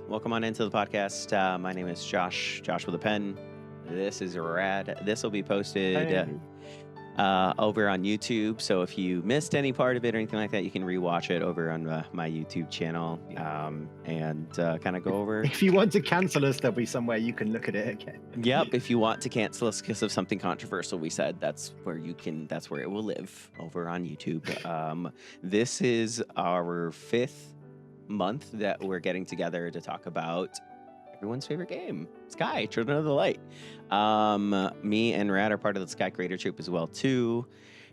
Welcome on into the podcast. My name is Josh with a pen. This is Rad. This will be posted Hey. over on YouTube. So if you missed any part of it or anything like that, you can rewatch it over on my YouTube channel and kind of go over. If you want to cancel us, there'll be somewhere you can look at it again. Yep. If you want to cancel us because of something controversial we said, that's where it will live over on YouTube. This is our 5th month that we're getting together to talk about everyone's favorite game, Sky, Children of the Light. Me and Rad are part of the Sky Creator Troop as well too,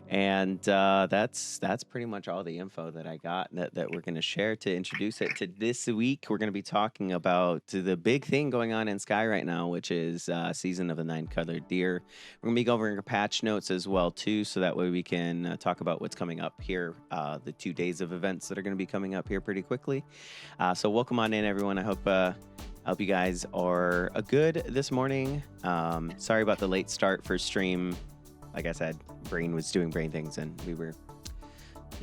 and that's pretty much all the info that I got that we're going to share to introduce it to this week. We're going to be talking about the big thing going on in Sky right now, which is Season of the Nine-Colored Deer. We're going to be going over patch notes as well too, so that way we can talk about what's coming up here, the 2 days of events that are going to be coming up here pretty quickly. So welcome on in, everyone. I hope you guys are good this morning. Sorry about the late start for stream. Like I said, Brain was doing brain things, and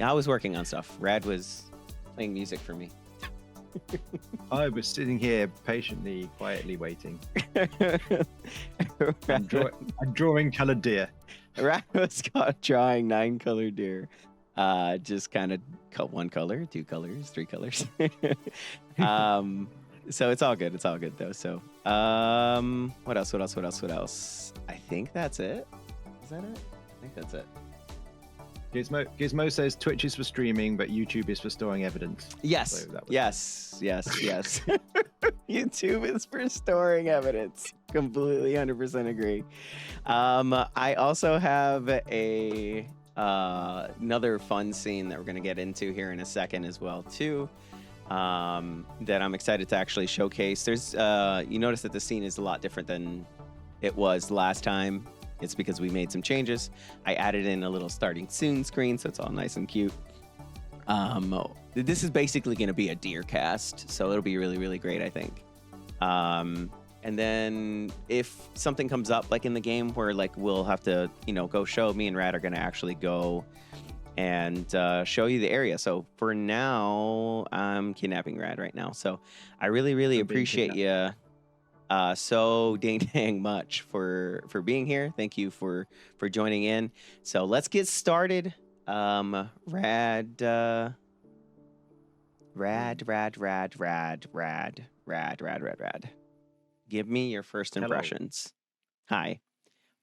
I was working on stuff. Rad was playing music for me. I was sitting here patiently, quietly waiting. I'm drawing colored deer. Rad was drawing 9-colored deer. Just kind of one color, 2 colors, 3 colors. So it's all good. It's all good though. So, what else? I think that's it. Is that it? I think that's it. Gizmo says Twitch is for streaming, but YouTube is for storing evidence. Yes. So yes. YouTube is for storing evidence. Completely 100% agree. I also have another fun scene that we're going to get into here in a second as well too. That I'm excited to actually showcase. There's you notice that the scene is a lot different than it was last time. It's because we made some changes. I added in a little starting soon screen, so it's all nice and cute. This is basically going to be a deer cast, so it'll be really, really great, I think. And then if something comes up like in the game where like we'll have to, go show, me and Rad are going to actually go and show you the area. So for now, I'm kidnapping Rad right now. So I really, really appreciate you so dang much for being here. Thank you for joining in. So let's get started. Rad. Give me your first impressions. Hello. Hi.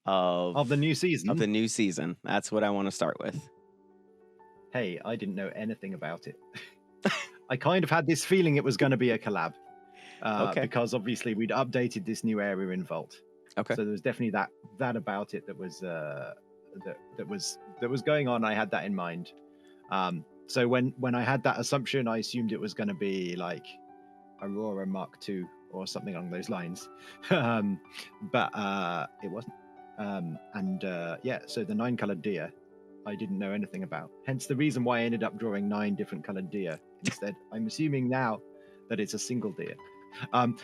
Of the new season. Of the new season. That's what I want to start with. Hey, I didn't know anything about it. I kind of had this feeling it was going to be a collab. Okay. Because obviously we'd updated this new area in Vault. Okay. So there was definitely that about it that was that was going on. I had that in mind. So when I had that assumption, I assumed it was going to be like Aurora Mark II or something along those lines. But it wasn't. So the 9-colored deer, I didn't know anything about. Hence the reason why I ended up drawing 9 different colored deer instead. I'm assuming now that it's a single deer.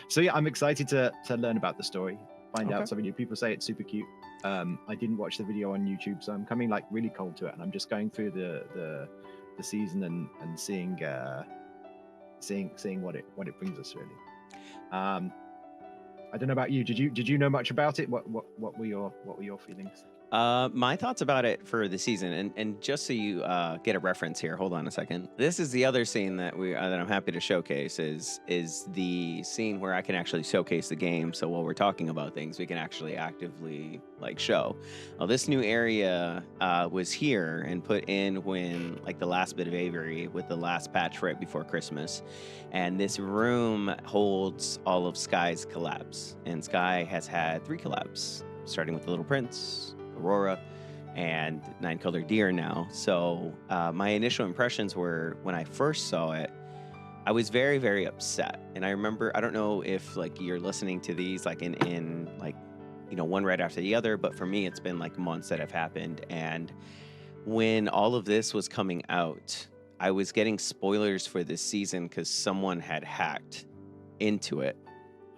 So yeah, I'm excited to learn about the story, find out something new. People say it's super cute. I didn't watch the video on YouTube, so I'm coming like really cold to it, and I'm just going through the season and seeing what it brings us really. I don't know about you. Did you know much about it? What were your feelings? My thoughts about it for the season, and just so you get a reference here, hold on a second. This is the other scene that that I'm happy to showcase is the scene where I can actually showcase the game. So while we're talking about things, we can actually actively like show. Well, this new area was here and put in when like the last bit of Avery with the last patch right before Christmas, and this room holds all of Sky's collabs, and Sky has had 3 collabs, starting with the Little Prince, Aurora, and 9-colored deer now. So my initial impressions were when I first saw it, I was very, very upset. And I remember, I don't know if like you're listening to these like in like, one right after the other, but for me, it's been like months that have happened. And when all of this was coming out, I was getting spoilers for this season because someone had hacked into it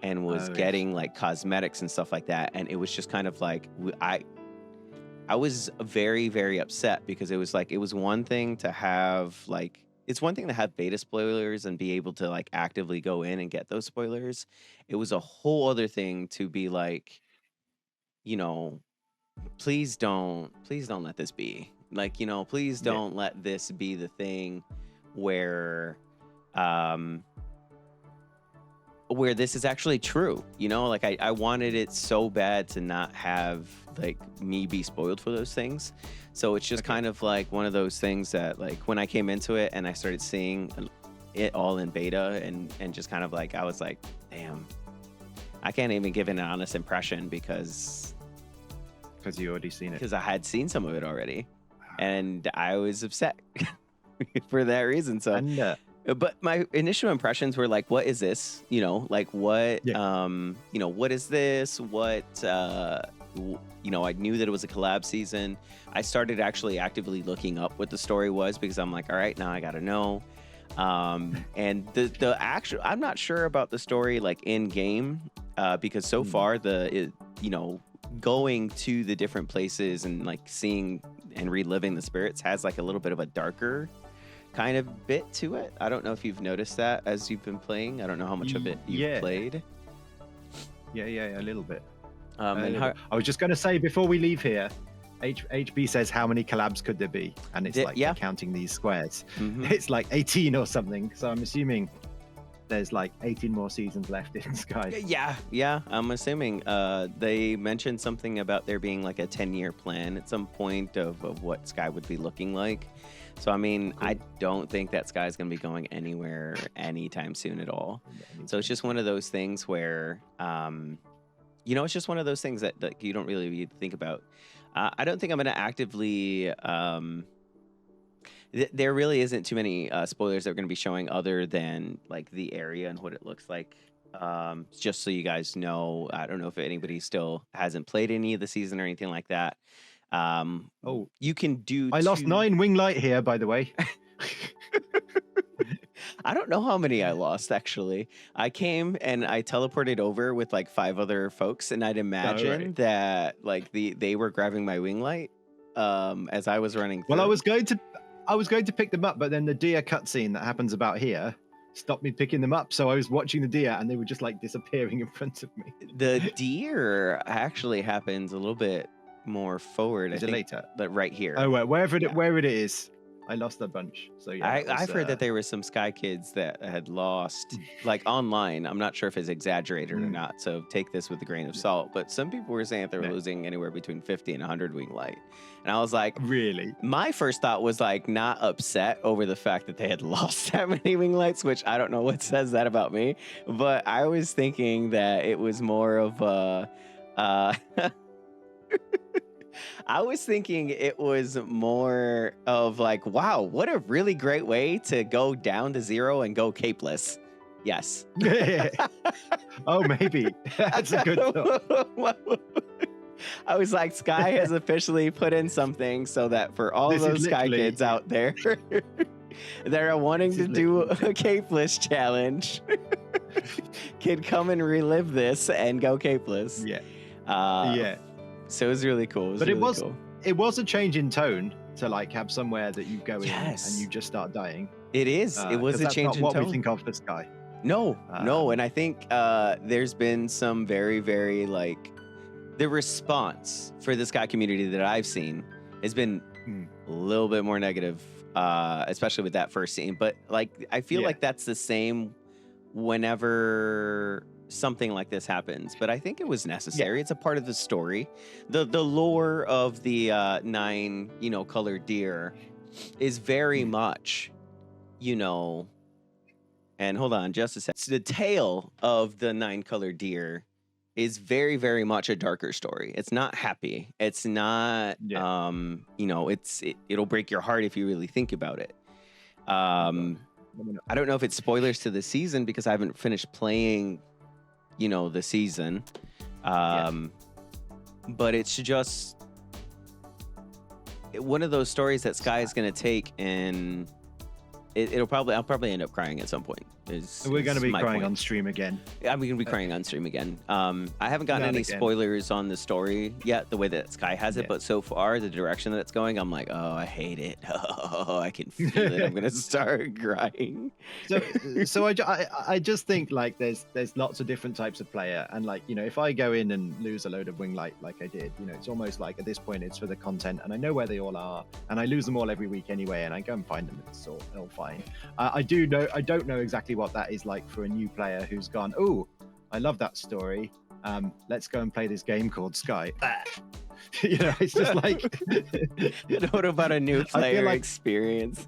and was getting like cosmetics and stuff like that. And it was just kind of like, I was very, very upset because it was like, it was one thing to have like it's one thing to have beta spoilers and be able to like actively go in and get those spoilers. It was a whole other thing to be like, you know, please don't let this be. Like, you know, please Yeah. don't let this be the thing where um where this is actually true. You know, like I wanted it so bad to not have like me be spoiled for those things. So it's just Okay. kind of like one of those things that like when I came into it and I started seeing it all in beta and just kind of like I was like, damn, I can't even give it an honest impression because You already seen it. I had seen some of it already and I was upset for that reason. So And but my initial impressions were like, what is this? You know, like what, you know, what is this? What, you know, I knew that it was a collab season. I started actually actively looking up what the story was because I'm like, all right, now I got to know. And the actual, I'm not sure about the story like in game, because so far you know, going to the different places and like seeing and reliving the spirits has like a little bit of a darker kind of bit to it. I don't know if you've noticed that as you've been playing. I don't know how much of it you've played. Yeah, a little bit. And how, I was just going to say before we leave here, HB says how many collabs could there be, and it's like they're counting these squares. It's like 18 or something. So I'm assuming there's like 18 more seasons left in Sky. Yeah. I'm assuming they mentioned something about there being like a 10-year plan at some point of what Sky would be looking like. So, I mean, cool. I don't think that Sky's going to be going anywhere anytime soon at all. So it's just one of those things where, you know, it's just one of those things that you don't really think about. I don't think I'm going to actively... there really isn't too many spoilers that are going to be showing other than like the area and what it looks like. Just so you guys know, I don't know if anybody still hasn't played any of the season or anything like that. You can do. I lost 9 wing light here, by the way. I don't know how many I lost actually. I came and I teleported over with like 5 other folks, and I'd imagine that like they were grabbing my wing light as I was running through. Well, I was going to pick them up, but then the deer cutscene that happens about here stopped me picking them up. So I was watching the deer, and they were just like disappearing in front of me. The deer actually happens a little bit more forward. Is it later? But right here. Oh, well, wherever it is. I lost a bunch. So yeah, I've heard that there were some Sky kids that had lost, like online. I'm not sure if it's exaggerated or not, so take this with a grain of salt. But some people were saying that they were losing anywhere between 50 and 100 wing light. And I was like, really? My first thought was like not upset over the fact that they had lost that many wing lights, which I don't know what says that about me. But I was thinking that it was more of a... I was thinking it was more of like, wow, what a really great way to go down to 0 and go capeless. Yes. Oh, maybe. That's a good thought. I was like, Sky has officially put in something so that for all those Sky kids out there that are wanting to do a capeless challenge can come and relive this and go capeless. Yeah. So it was really cool. But it was a change in tone to like have somewhere that you go in and you just start dying. It is. It was a change in tone. What we think of the Sky. No. And I think there's been some very, very like the response for the Sky community that I've seen has been a little bit more negative, especially with that first scene. But like I feel like that's the same whenever something like this happens, but I think it was necessary. It's a part of the story. The lore of the 9, you know, colored deer is very much, you know, and hold on just a sec. The tale of the 9 colored deer is very, very much a darker story. It's not happy. It's not, you know, it'll break your heart if you really think about it. I don't know if it's spoilers to the season because I haven't finished playing, you know, the season. But it's just one of those stories that Sky is going to take, and I'll probably end up crying at some point. We're going to be my crying point. on stream again. I'm going to be crying on stream again. I haven't gotten Not any again. spoilers on the story yet, the way that Sky has it, Yeah. but so far, the direction that it's going, I'm like, oh, I hate it. Oh, I can feel it. I'm going to start crying. So I just think like there's lots of different types of player, and like, you know, if I go in and lose a load of wing light like I did, you know, it's almost like at this point it's for the content, and I know where they all are, and I lose them all every week anyway, and I go and find them. It's all fine. I don't know exactly what that is like for a new player who's gone, oh, I love that story. Let's go and play this game called Sky. You know, it's just like What about a new player like- experience?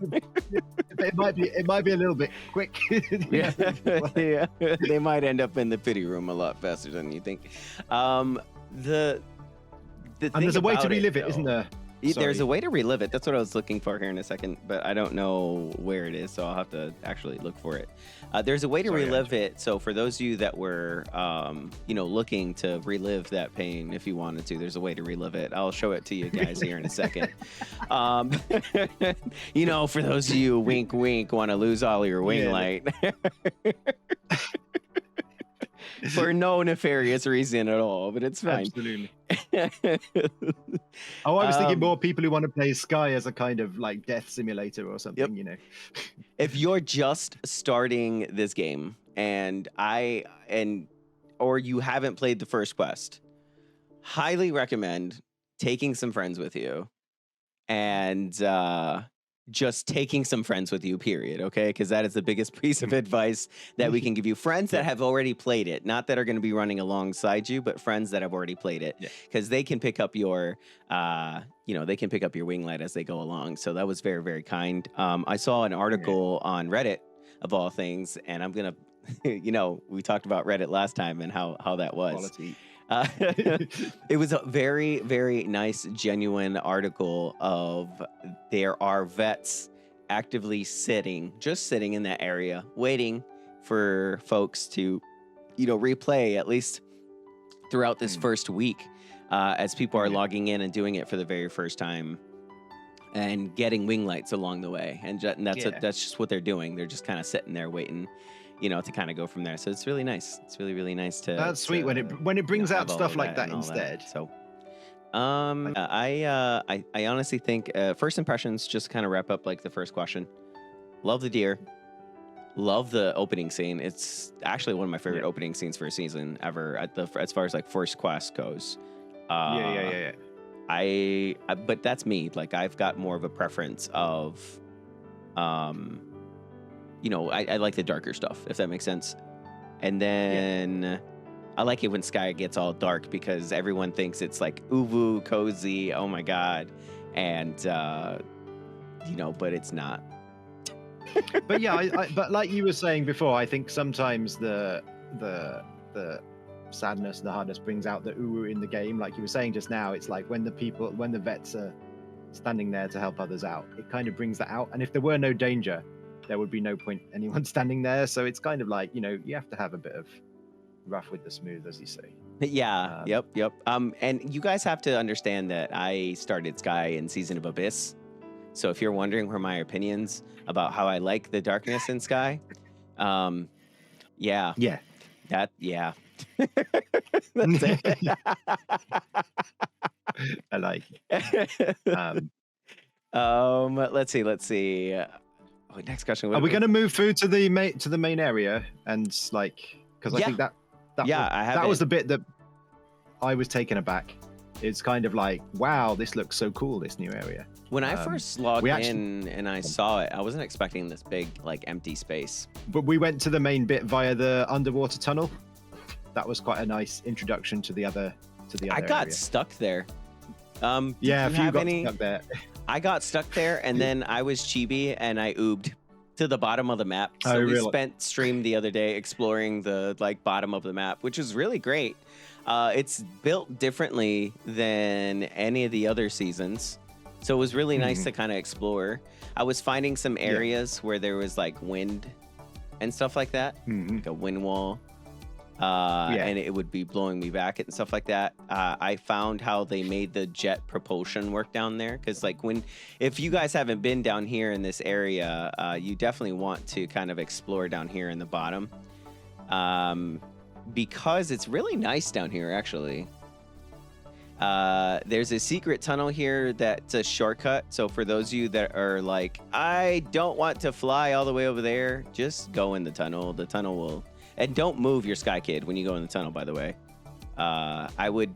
it might be a little bit quick. Yeah. Yeah, they might end up in the pity room a lot faster than you think. The And thing there's a way to about relive it, though- isn't there? There's Sorry. a way to relive it. That's what I was looking for here in a second, but I don't know where it is, so I'll have to actually look for it. There's a way to Sorry, relive it. So for those of you that were, looking to relive that pain, if you wanted to, there's a way to relive it. I'll show it to you guys here in a second. For those of you, wink, wink, want to lose all your wing Yeah. light. For no nefarious reason at all, but it's fine. Absolutely. Oh, I was thinking Um, more people who want to play Sky as a kind of like death simulator or something, you know. If you're just starting this game or you haven't played the first quest, highly recommend taking some friends with you and just taking some friends with you, period. Okay, because that is the biggest piece of advice that we can give you. Friends that have already played it, not that are going to be running alongside you, but friends that have already played it, because they can pick up your wing light as they go along. So that was very, very kind. I saw an article on Reddit of all things, and I'm gonna, we talked about Reddit last time and how that was. Quality. It was a very, very nice, genuine article of there are vets actively just sitting in that area, waiting for folks to, replay at least throughout this first week, as people are logging in and doing it for the very first time and getting wing lights along the way. And that's just what they're doing. They're just kind of sitting there waiting, to kind of go from there. So it's really nice. It's really, really nice to. That's sweet when it brings out have all stuff of like that and all instead. So, I honestly think first impressions, just kind of wrap up like the first question. Love the deer. Love the opening scene. It's actually one of my favorite opening scenes for a season ever. As far as like first quest goes. Yeah. But that's me. Like I've got more of a preference of, I like the darker stuff, if that makes sense. And then I like it when Sky gets all dark because everyone thinks it's like uwu, cozy, oh my god, and but it's not. But yeah, but like you were saying before, I think sometimes the sadness, the hardness brings out the uwu in the game. Like you were saying just now, it's like when the vets are standing there to help others out, it kind of brings that out. And if there were no danger, there would be no point anyone standing there. So it's kind of like, you have to have a bit of rough with the smooth, as you say. Yeah. Yep. And you guys have to understand that I started Sky in Season of Abyss. So if you're wondering where my opinions about how I like the darkness in Sky, yeah. That's it. I like it. Let's see. Next question. Are we going to move through to the main area and because I think that was the bit that I was taken aback. It's kind of like, wow, this looks so cool, this new area. When I first logged in and I saw it, I wasn't expecting this big empty space. But we went to the main bit via the underwater tunnel. That was quite a nice introduction to the other I got area. stuck there. A few got stuck there. I got stuck there, and then I was chibi, and I oobed to the bottom of the map. So we spent stream the other day exploring the bottom of the map, which is really great. It's built differently than any of the other seasons, so it was really nice to kind of explore. I was finding some areas where there was wind and stuff like that, like a wind wall. and it would be blowing me back and stuff like that. I found how they made the jet propulsion work down there, because like if you guys haven't been down here in this area, you definitely want to kind of explore down here in the bottom, because it's really nice down here actually. There's a secret tunnel here that's a shortcut. So for those of you that are like, I don't want to fly all the way over there, just go in the tunnel. The tunnel will, and don't move your Sky Kid when you go in the tunnel, by the way. I would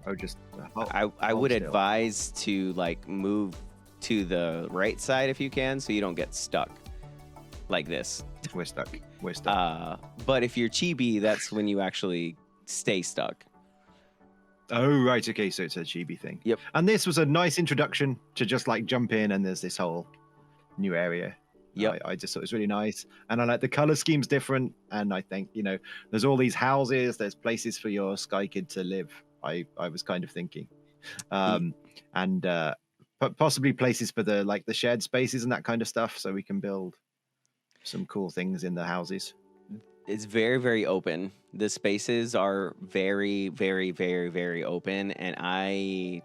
advise to like move to the right side if you can, so you don't get stuck like this. We're stuck. But if you're chibi, that's when you actually stay stuck. Oh, right. Okay, so it's a chibi thing. Yep. And this was a nice introduction to just like jump in and there's this whole new area. Yep. I just thought it was really nice. And I like the color scheme's different. And I think, there's all these houses, there's places for your Sky Kid to live. I was kind of thinking. And possibly places for the shared spaces and that kind of stuff, so we can build some cool things in the houses. It's very, very open. The spaces are very, very, very, very open. And I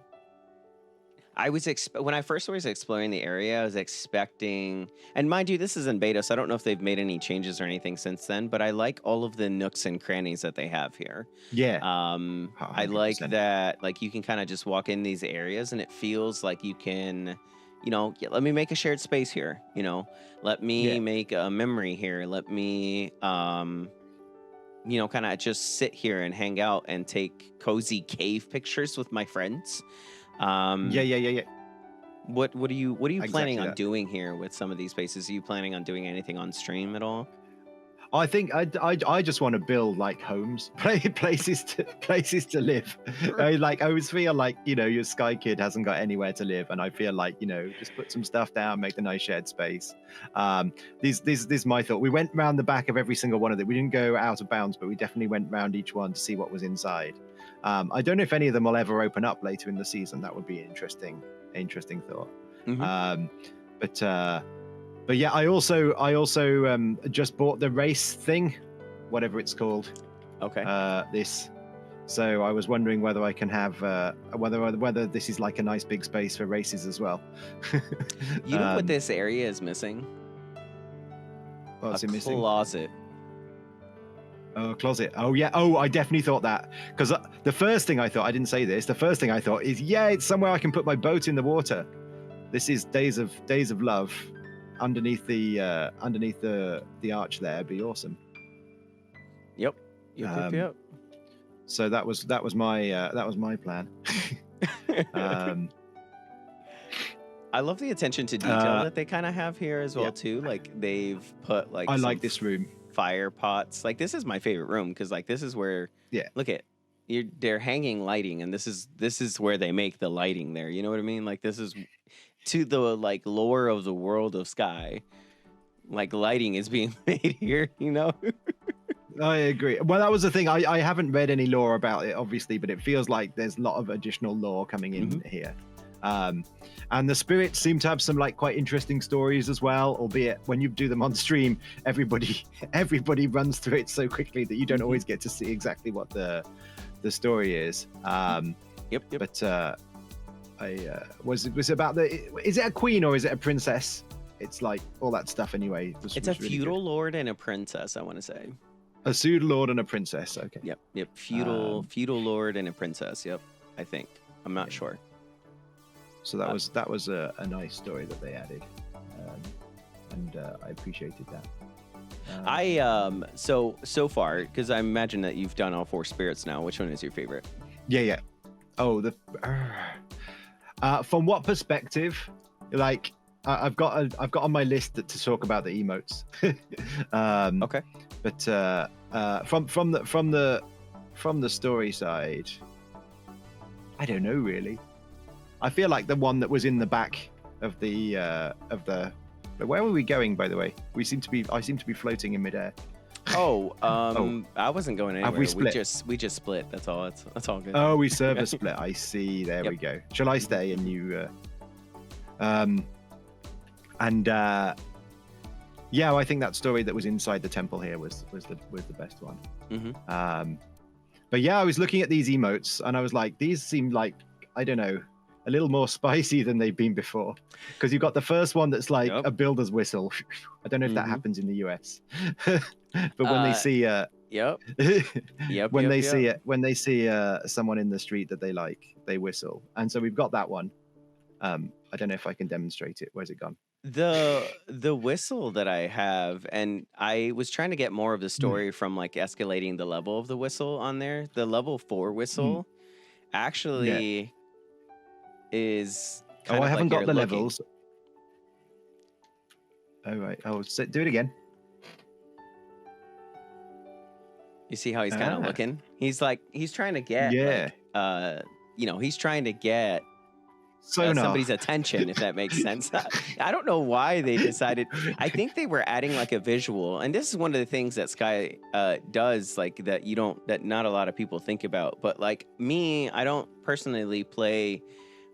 was when I first was exploring the area, I was expecting, and mind you, this is in beta, so I don't know if they've made any changes or anything since then, but I like all of the nooks and crannies that they have here. Yeah. 100%. I like that, like, you can kind of just walk in these areas and it feels like you can, let me make a shared space here, let me make a memory here. Let me, kind of just sit here and hang out and take cozy cave pictures with my friends. Yeah. What are you Exactly planning on that. doing here with some of these spaces? Are you planning on doing anything on stream at all? I think I just want to build like homes, places to live. I always feel like your Sky Kid hasn't got anywhere to live, and I feel like just put some stuff down, make a nice shared space. This is my thought. We went round the back of every single one of them. We didn't go out of bounds, but we definitely went round each one to see what was inside. I don't know if any of them will ever open up later in the season. That would be an interesting thought. Mm-hmm. But yeah, I also just bought the race thing, whatever it's called. Okay. This. So I was wondering whether I can have whether this is like a nice big space for races as well. You know what this area is missing? What's it a missing? Closet. Oh, closet. Oh, yeah. Oh, I definitely thought that, because the first thing I thought, I didn't say this. The first thing I thought is, it's somewhere I can put my boat in the water. This is Days of Love. Underneath the arch there, be awesome. Yep. So that was my plan. I love the attention to detail that they kind of have here as well too. Like they've put I like this room. Fire pots. Like this is my favorite room, because like this is where look at they're hanging lighting, and this is where they make the lighting there. You know what I mean? Like this is to the like lore of the world of Sky. Like lighting is being made here, I agree. Well, that was the thing. I haven't read any lore about it, obviously, but it feels like there's a lot of additional lore coming in here. And the spirits seem to have some like quite interesting stories as well, albeit when you do them on stream, everybody runs through it so quickly that you don't always get to see exactly what the story is. But was it about is it a queen or is it a princess? It's like all that stuff anyway. It's a feudal lord and a princess, I want to say. A feudal lord and a princess. Okay. Yep. Feudal lord and a princess. Yep. I think. I'm not sure. So that was a nice story that they added, and I appreciated that. So far, because I imagine that you've done all 4 spirits now. Which one is your favorite? Yeah. Oh, from what perspective? Like I've got on my list to talk about the emotes. Okay. But from the story side, I don't know really. I feel like the one that was in the back of the where were we going, by the way? I seem to be floating in midair. I wasn't going anywhere. Have we split? We just split. That's all. That's all good. Oh, we server split. I see. There we go. Shall I stay and you? I think that story that was inside the temple here was the best one. Mm-hmm. But yeah, I was looking at these emotes and I was like, these seem like, I don't know, a little more spicy than they've been before. Because you've got the first one that's like Yep. a builder's whistle. I don't know if that happens in the US. But when they see Yep. when they see someone in the street that they like, they whistle. And so we've got that one. I don't know if I can demonstrate it. Where's it gone? The whistle that I have, and I was trying to get more of the story from like escalating the level of the whistle on there. The level 4 whistle actually is kind of I haven't like got the you're looking. levels. Oh right. Do it again. You see how he's kind of looking? He's trying to get he's trying to get somebody's attention, if that makes sense. I don't know why they decided. I think they were adding like a visual, and this is one of the things that Sky does, like that not a lot of people think about. But like me, I don't personally play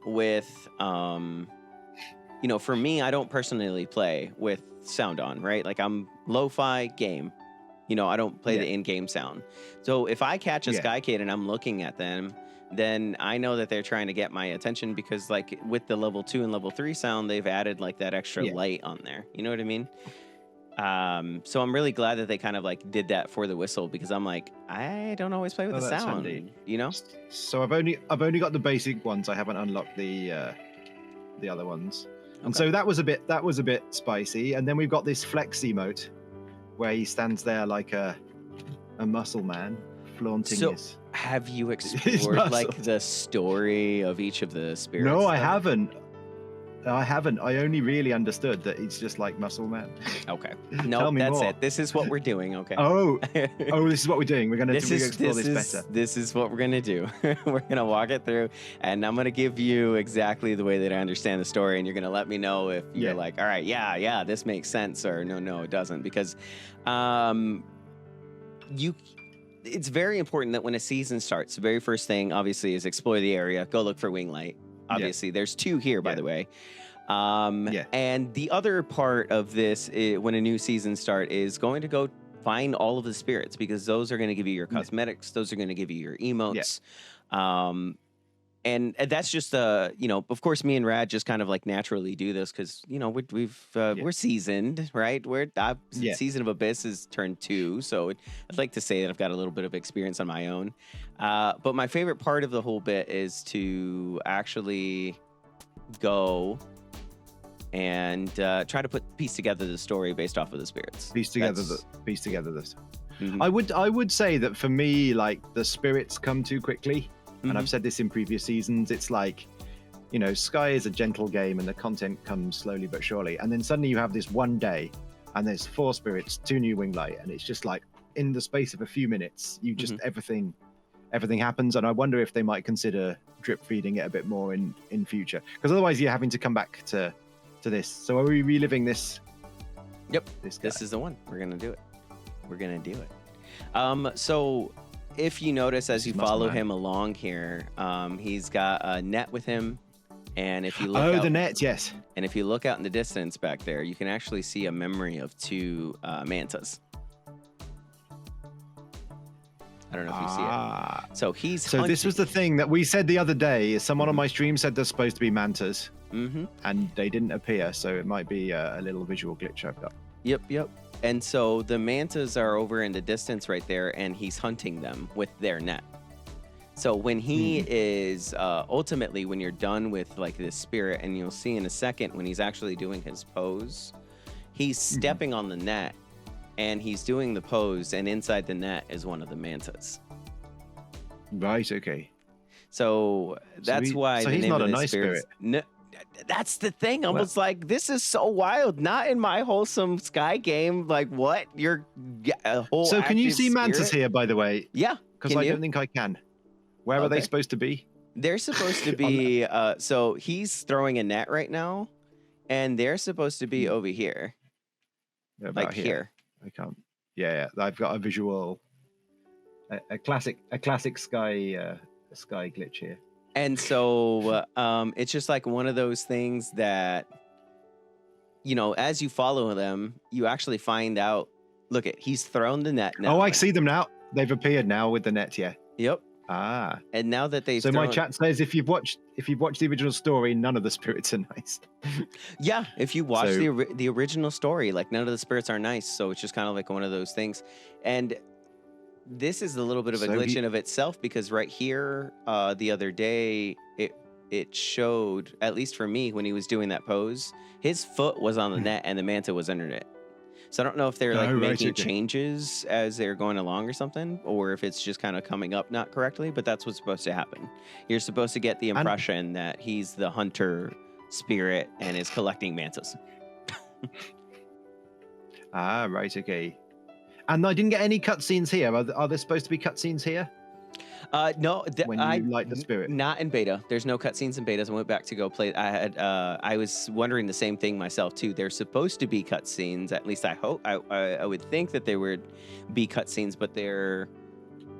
with for me, I don't personally play with sound on, right? Like I'm lo-fi game. I don't play the in-game sound. So if I catch a Skykade and I'm looking at them, then I know that they're trying to get my attention because like with the level 2 and level 3 sound, they've added like that extra light on there. You know what I mean? So I'm really glad that they kind of like did that for the whistle, because I'm like, I don't always play with the sound, handy. So I've only got the basic ones. I haven't unlocked the other ones. And so that was a bit spicy. And then we've got this flex emote where he stands there like a muscle man flaunting his. Have you explored like the story of each of the spirits? No, I haven't. I only really understood that it's just like Muscle Man. Okay. No, that's more. it. This is what we're doing. Okay. Oh, this is what we're doing. We're going to explore this better. This is what we're going to do. We're going to walk it through, and I'm going to give you exactly the way that I understand the story, and you're going to let me know if you're like, all right, yeah, this makes sense, or no, it doesn't, because it's very important that when a season starts, the very first thing, obviously, is explore the area, go look for Winglight. Obviously, there's 2 here, by the way. And the other part of this, when a new season starts, is going to go find all of the spirits, because those are going to give you your cosmetics. Those are going to give you your emotes. And that's just, of course, me and Rad just kind of like naturally do this because, we're seasoned, right? Season of Abyss is turn 2. So I'd like to say that I've got a little bit of experience on my own. But my favorite part of the whole bit is to actually go and try to piece together the story based off of the spirits. Piece together this. Mm-hmm. I would say that for me, like, the spirits come too quickly. And I've said this in previous seasons. It's like, Sky is a gentle game and the content comes slowly but surely. And then suddenly you have this one day and there's 4 spirits, 2 new Winglight. And it's just like in the space of a few minutes, you just everything happens. And I wonder if they might consider drip feeding it a bit more in future. Because otherwise you're having to come back to this. So are we reliving this? Yep. This is the one. We're going to do it. So if you notice as you follow him along here, he's got a net with him, and if you look the net, yes. And if you look out in the distance back there, you can actually see a memory of 2 mantas. I don't know if you see it. So this was the thing that we said the other day. Someone on my stream said there's supposed to be mantas, and they didn't appear. So it might be a little visual glitch I've got. Yep. And so the mantas are over in the distance right there, and he's hunting them with their net. So when he is, ultimately, when you're done with like this spirit, and you'll see in a second when he's actually doing his pose, he's stepping on the net, and he's doing the pose, and inside the net is one of the mantas. Right, okay. So that's why so the he's name not of a the nice spirit. No, that's the thing. I was like, this is so wild. Not in my wholesome Sky game. Like, what? You're a whole. So can you see mantas spirit? here, by the way? Yeah. Because I don't think I can. Where are they supposed to be? They're supposed to be. So he's throwing a net right now, and they're supposed to be over here. Like here. I can't. Yeah. I've got a visual. A classic Sky glitch here. And so it's just like one of those things that, as you follow them, you actually find out. Look, he's thrown the net now. Oh, I see them now. They've appeared now with the net. Yeah. Yep. Ah. And now that they've So my thrown, chat says if you've watched the original story, none of the spirits are nice. yeah, if you watch So- the original story, like none of the spirits are nice, so it's just kind of like one of those things. And this is a little bit of a So glitch he- in of itself because right here, the other day, it showed, at least for me, when he was doing that pose, his foot was on the net and the manta was under it. So I don't know if they're like Oh, right, making okay. changes as they're going along or something, or if it's just kind of coming up not correctly, but that's what's supposed to happen. You're supposed to get the impression that he's the hunter spirit and is collecting mantas. Ah, right, okay. And I didn't get any cutscenes here. Are there supposed to be cutscenes here? No, When you light the spirit? not in beta. There's no cutscenes in betas. I went back to go play. I was wondering the same thing myself too. There's supposed to be cutscenes. At least I hope. I would think that there would be cutscenes, but there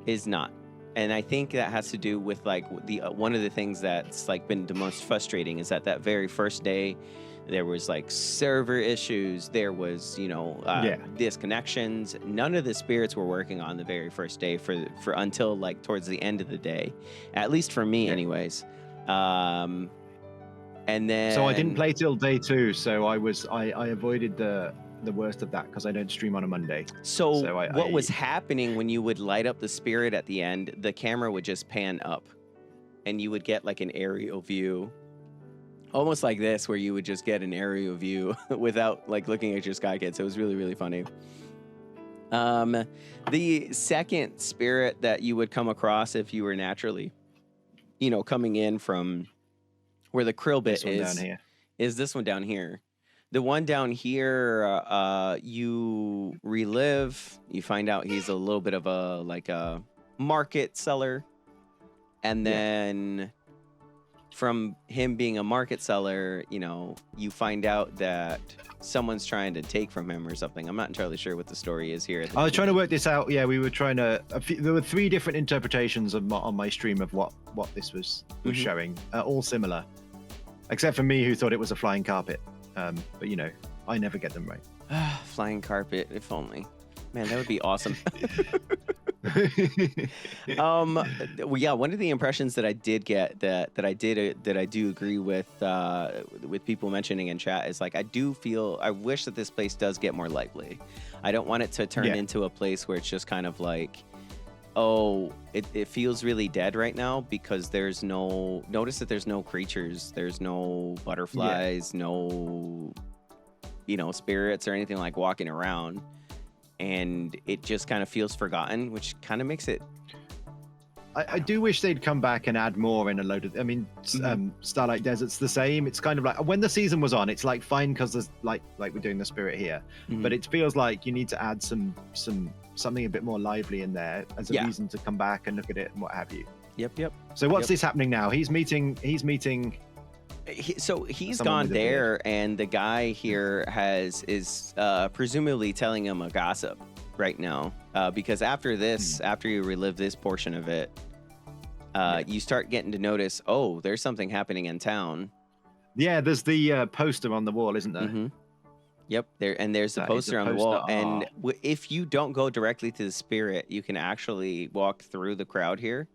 is not. And I think that has to do with like the one of the things that's like been the most frustrating is that very first day there was like server issues, there was disconnections. None of the spirits were working on the very first day for until like towards the end of the day, at least for me anyways. And then So I didn't play till day 2, so I avoided the worst of that because I don't stream on a Monday. So what was happening when you would light up the spirit at the end, the camera would just pan up and you would get like an aerial view, almost like this, where you would just get an aerial view without like looking at your SkyCast. So it was really, really funny. The second spirit that you would come across if you were naturally, coming in from where the krill bit is this one down here. The one down here, you relive. You find out he's a little bit of a market seller, and then from him being a market seller, you find out that someone's trying to take from him or something. I'm not entirely sure what the story is here. I was trying to work this out. Yeah, we were trying to. There were 3 different interpretations on my stream of what this was showing, all similar, except for me who thought it was a flying carpet. But I never get them right. Flying carpet, if only. Man, that would be awesome. One of the impressions that I did get that I do agree with people mentioning in chat is like I wish that this place does get more lively. I don't want it to turn into a place where it's just kind of like, it feels really dead right now because there's no creatures, there's no butterflies, no spirits or anything like walking around. And it just kind of feels forgotten, which kind of makes it. I do wish they'd come back and add more in a load of. I mean, Starlight Desert's the same. It's kind of like when the season was on, it's like fine because there's like we're doing the spirit here, but it feels like you need to add something a bit more lively in there as a reason to come back and look at it and what have you. Yep. So what's this happening now? He's meeting. So he's gone there, and the guy here is presumably telling him a gossip right now, because after this, after you relive this portion of it, you start getting to notice, there's something happening in town. Yeah, there's the poster on the wall, isn't there? Mm-hmm. Yep, there's the poster on the wall, and if you don't go directly to the spirit, you can actually walk through the crowd here,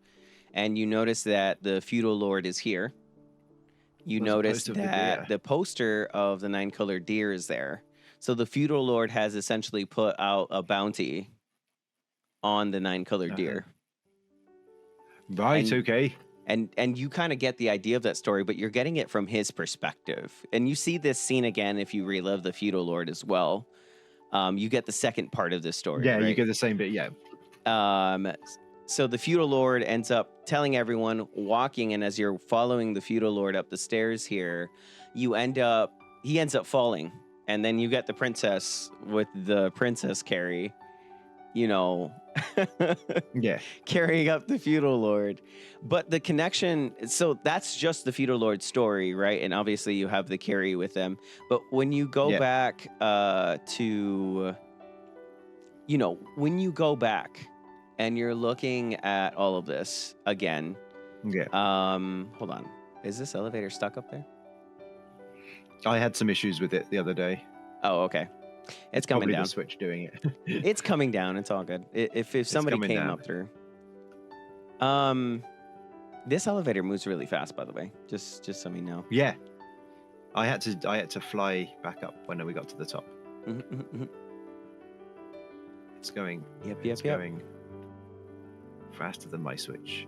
and you notice that the feudal lord is here. You notice that the poster of the 9-colored deer is there. So the feudal lord has essentially put out a bounty on the 9-colored deer. Right, okay. And you kind of get the idea of that story, but you're getting it from his perspective. And you see this scene again if you relive the feudal lord as well. You get the second part of this story. Yeah, right? You get the same bit, yeah. So the feudal lord ends up telling everyone, walking, and as you're following the feudal lord up the stairs here, he ends up falling. And then you get the princess with the princess carry, carrying up the feudal lord. But the connection, so that's just the feudal lord's story, right? And obviously you have the carry with them. But when you go back when you go back and you're looking at all of this again. Yeah. Hold on. Is this elevator stuck up there? I had some issues with it the other day. Oh, okay. It's coming down. The Switch doing it. It's coming down. It's all good. If somebody came up through. Um, this elevator moves really fast, by the way. Just so we know. Yeah, I had to fly back up when we got to the top. It's going. It's going faster than my Switch.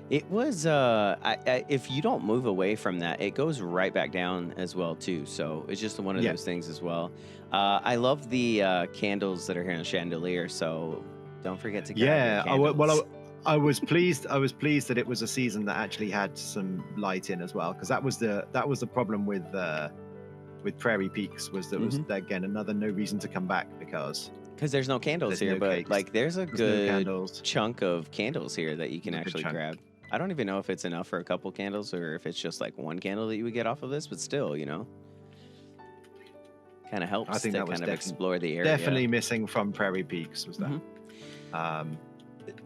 It was if you don't move away from that, it goes right back down as well too. So it's just one of those things as well. I love the candles that are here in the chandelier. So don't forget to grab your candles. I was pleased. I was pleased that it was a season that actually had some light in as well, because that was the problem with Prairie Peaks, was there was again another no reason to come back because there's no candles here, but cakes. Like there's good chunk of candles here that you can actually grab. I don't even know if it's enough for a couple candles or if it's just like one candle that you would get off of this, but still, kind of helps to kind of explore the area. Definitely missing from Prairie Peaks was that.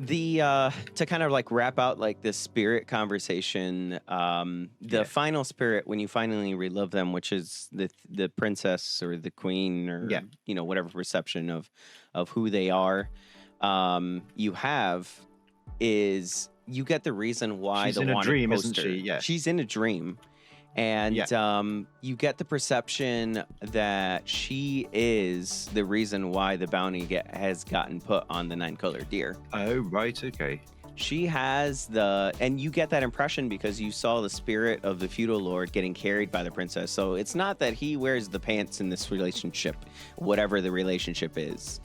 To kind of like wrap out like the spirit conversation, the final spirit, when you finally relive them, which is the princess or the queen or whatever perception of who they are, you get the reason why she's the in a dream, poster, isn't she? Yeah, she's in a dream. And you get the perception that she is the reason why the bounty has gotten put on the 9-colored deer. Oh, right, okay. She has and you get that impression because you saw the spirit of the feudal lord getting carried by the princess. So it's not that he wears the pants in this relationship, whatever the relationship is.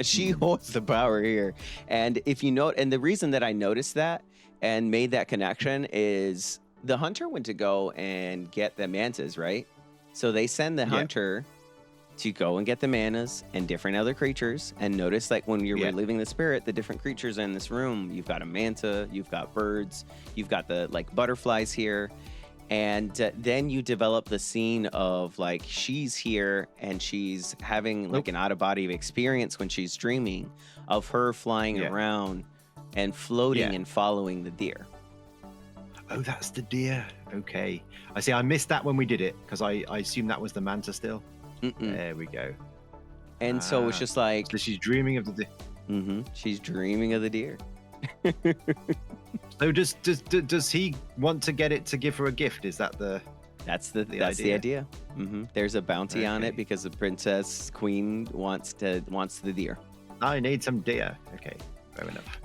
She holds the power here. And if you note, and the reason that I noticed that and made that connection is the hunter went to go and get the mantas, right? So they send the hunter to go and get the manas and different other creatures. And notice, like, when you're reliving the spirit, the different creatures in this room, you've got a manta, you've got birds, you've got the, like, butterflies here. And then you develop the scene of, like, she's here and she's having, like, an out-of-body experience when she's dreaming of her flying around and floating and following the deer. Oh, that's the deer. Okay. I see. I missed that when we did it because I assumed that was the manta still. There we go. And so it's just like... So she's dreaming of the deer. She's dreaming of the deer. So does he want to get it to give her a gift? Is that the... That's the idea. There's a bounty on it because the princess queen wants the deer. I need some deer. Okay, fair enough.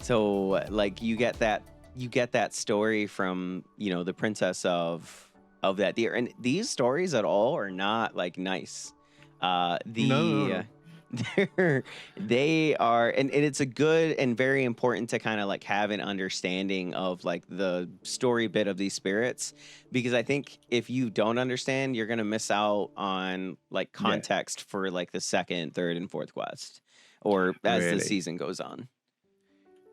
So, like, you get that story from, the princess of that deer. And these stories at all are not, like, nice. No. They are, and it's a good and very important to kind of, like, have an understanding of, like, the story bit of these spirits. Because I think if you don't understand, you're going to miss out on, like, context for, like, the second, third, and fourth quest. Or as the season goes on.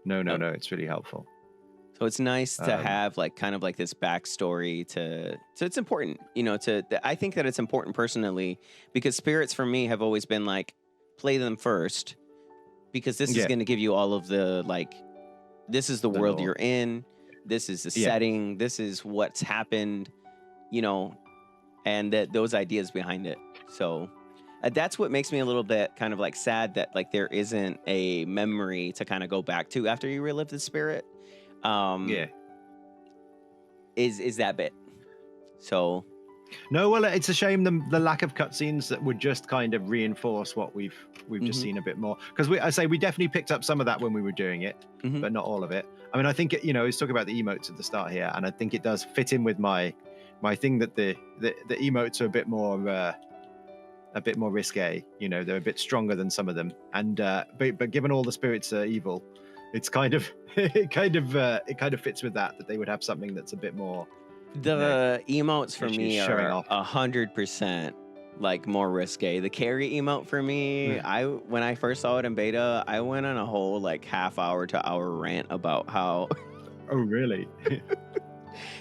No, it's really helpful. So it's nice to have like kind of like this backstory so it's important, I think that it's important personally because spirits for me have always been like, play them first because this is going to give you all of the, like, this is the world you're in. This is the setting. This is what's happened, and those ideas behind it. So that's what makes me a little bit kind of like sad that like there isn't a memory to kind of go back to after you relive the spirit. Is that bit. So no, well, it's a shame the lack of cutscenes that would just kind of reinforce what we've just seen a bit more, because we definitely picked up some of that when we were doing it, but not all of it. I mean, I think it's talking about the emotes at the start here, and I think it does fit in with my thing that the emotes are a bit more risque. They're a bit stronger than some of them, and but given all the spirits are evil, it's kind of it kind of fits with that they would have something that's a bit more. The emotes for me are 100% like more risque. The carry emote for me, when I first saw it in beta, I went on a whole like half-hour to hour rant about how. Oh really?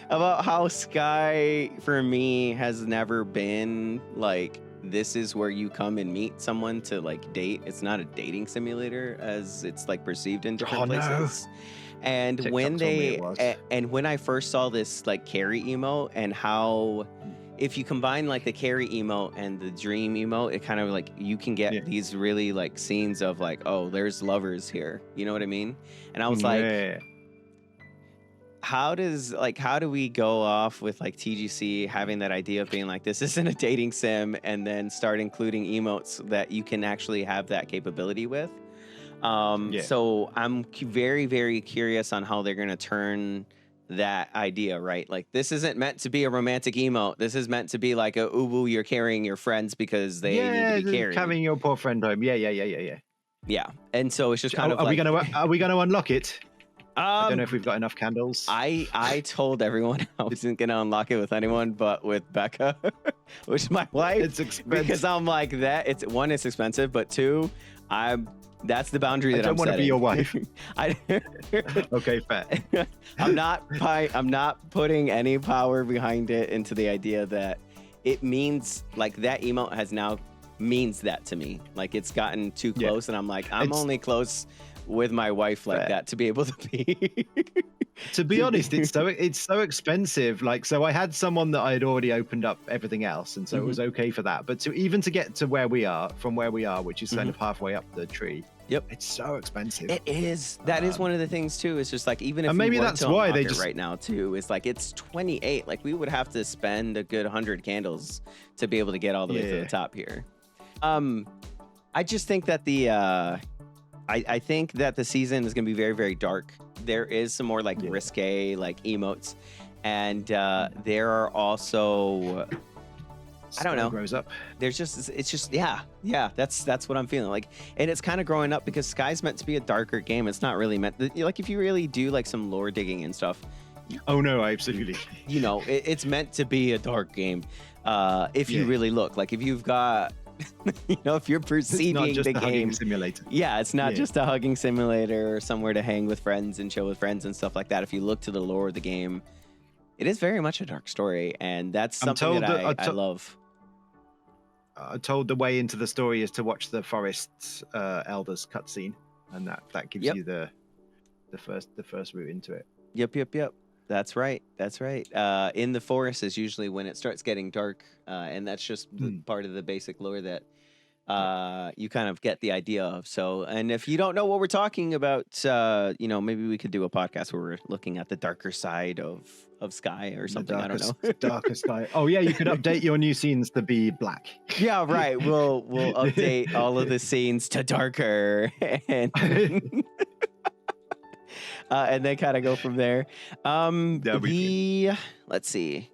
About how Sky for me has never been like, this is where you come and meet someone to like date. It's not a dating simulator as it's like perceived in different places. And when when I first saw this like carry emote and how if you combine like the carry emote and the dream emote, it kind of like you can get these really like scenes of like, oh, there's lovers here. You know what I mean? And I was like, how do we go off with like TGC having that idea of being like, this isn't a dating sim, and then start including emotes that you can actually have that capability with? So I'm very, very curious on how they're going to turn that idea, right? Like, this isn't meant to be a romantic emote. This is meant to be like a, ooh, you're carrying your friends because they need to be carried. Carrying your poor friend home. Yeah. And so it's just kind of like, are we gonna unlock it? I don't know if we've got enough candles. I told everyone I wasn't gonna unlock it with anyone but with Becca, which is my wife. It's expensive because I'm like that. It's one, it's expensive, but two, that's the boundary that I'm setting. I don't want to be your wife. Okay, fair. I'm not putting any power behind it into the idea that it means like that emote has now means that to me. Like it's gotten too close, and I'm like, it's only close with my wife like that to be able to be. To be honest, it's so expensive. Like, so I had someone that I had already opened up everything else, and so it was okay for that. But to get to where we are, which is kind of halfway up the tree. Yep, it's so expensive. It is. That is one of the things too. It's just like, even if maybe that's why they just right now too. It's like it's 28. Like we would have to spend a good 100 candles to be able to get all the way to the top here. I just think that I think that the season is going to be very, very dark. There is some more like risque like emotes, and there are also, I don't know. Grows up. There's just that's what I'm feeling like, and it's kind of growing up because Sky's meant to be a darker game. It's not really meant like if you really do like some lore digging and stuff. Oh no, absolutely. You know, it's meant to be a dark game. If you really look, like if you've got. You know, if you're perceiving the game simulator. Yeah, it's not just a hugging simulator or somewhere to hang with friends and chill with friends and stuff like that. If you look to the lore of the game, it is very much a dark story, and that's something that I love. Told the way into the story is to watch the forest elders cutscene, and that gives you the first route into it. Yep. That's right. In the forest is usually when it starts getting dark, and that's just part of the basic lore that you kind of get the idea of. So, and if you don't know what we're talking about, maybe we could do a podcast where we're looking at the darker side of Sky or something. I don't know. Darker Sky. Oh yeah, you could update your new scenes to be black. Yeah, right. We'll update all of the scenes to darker and. And then kind of go from there. Let's see.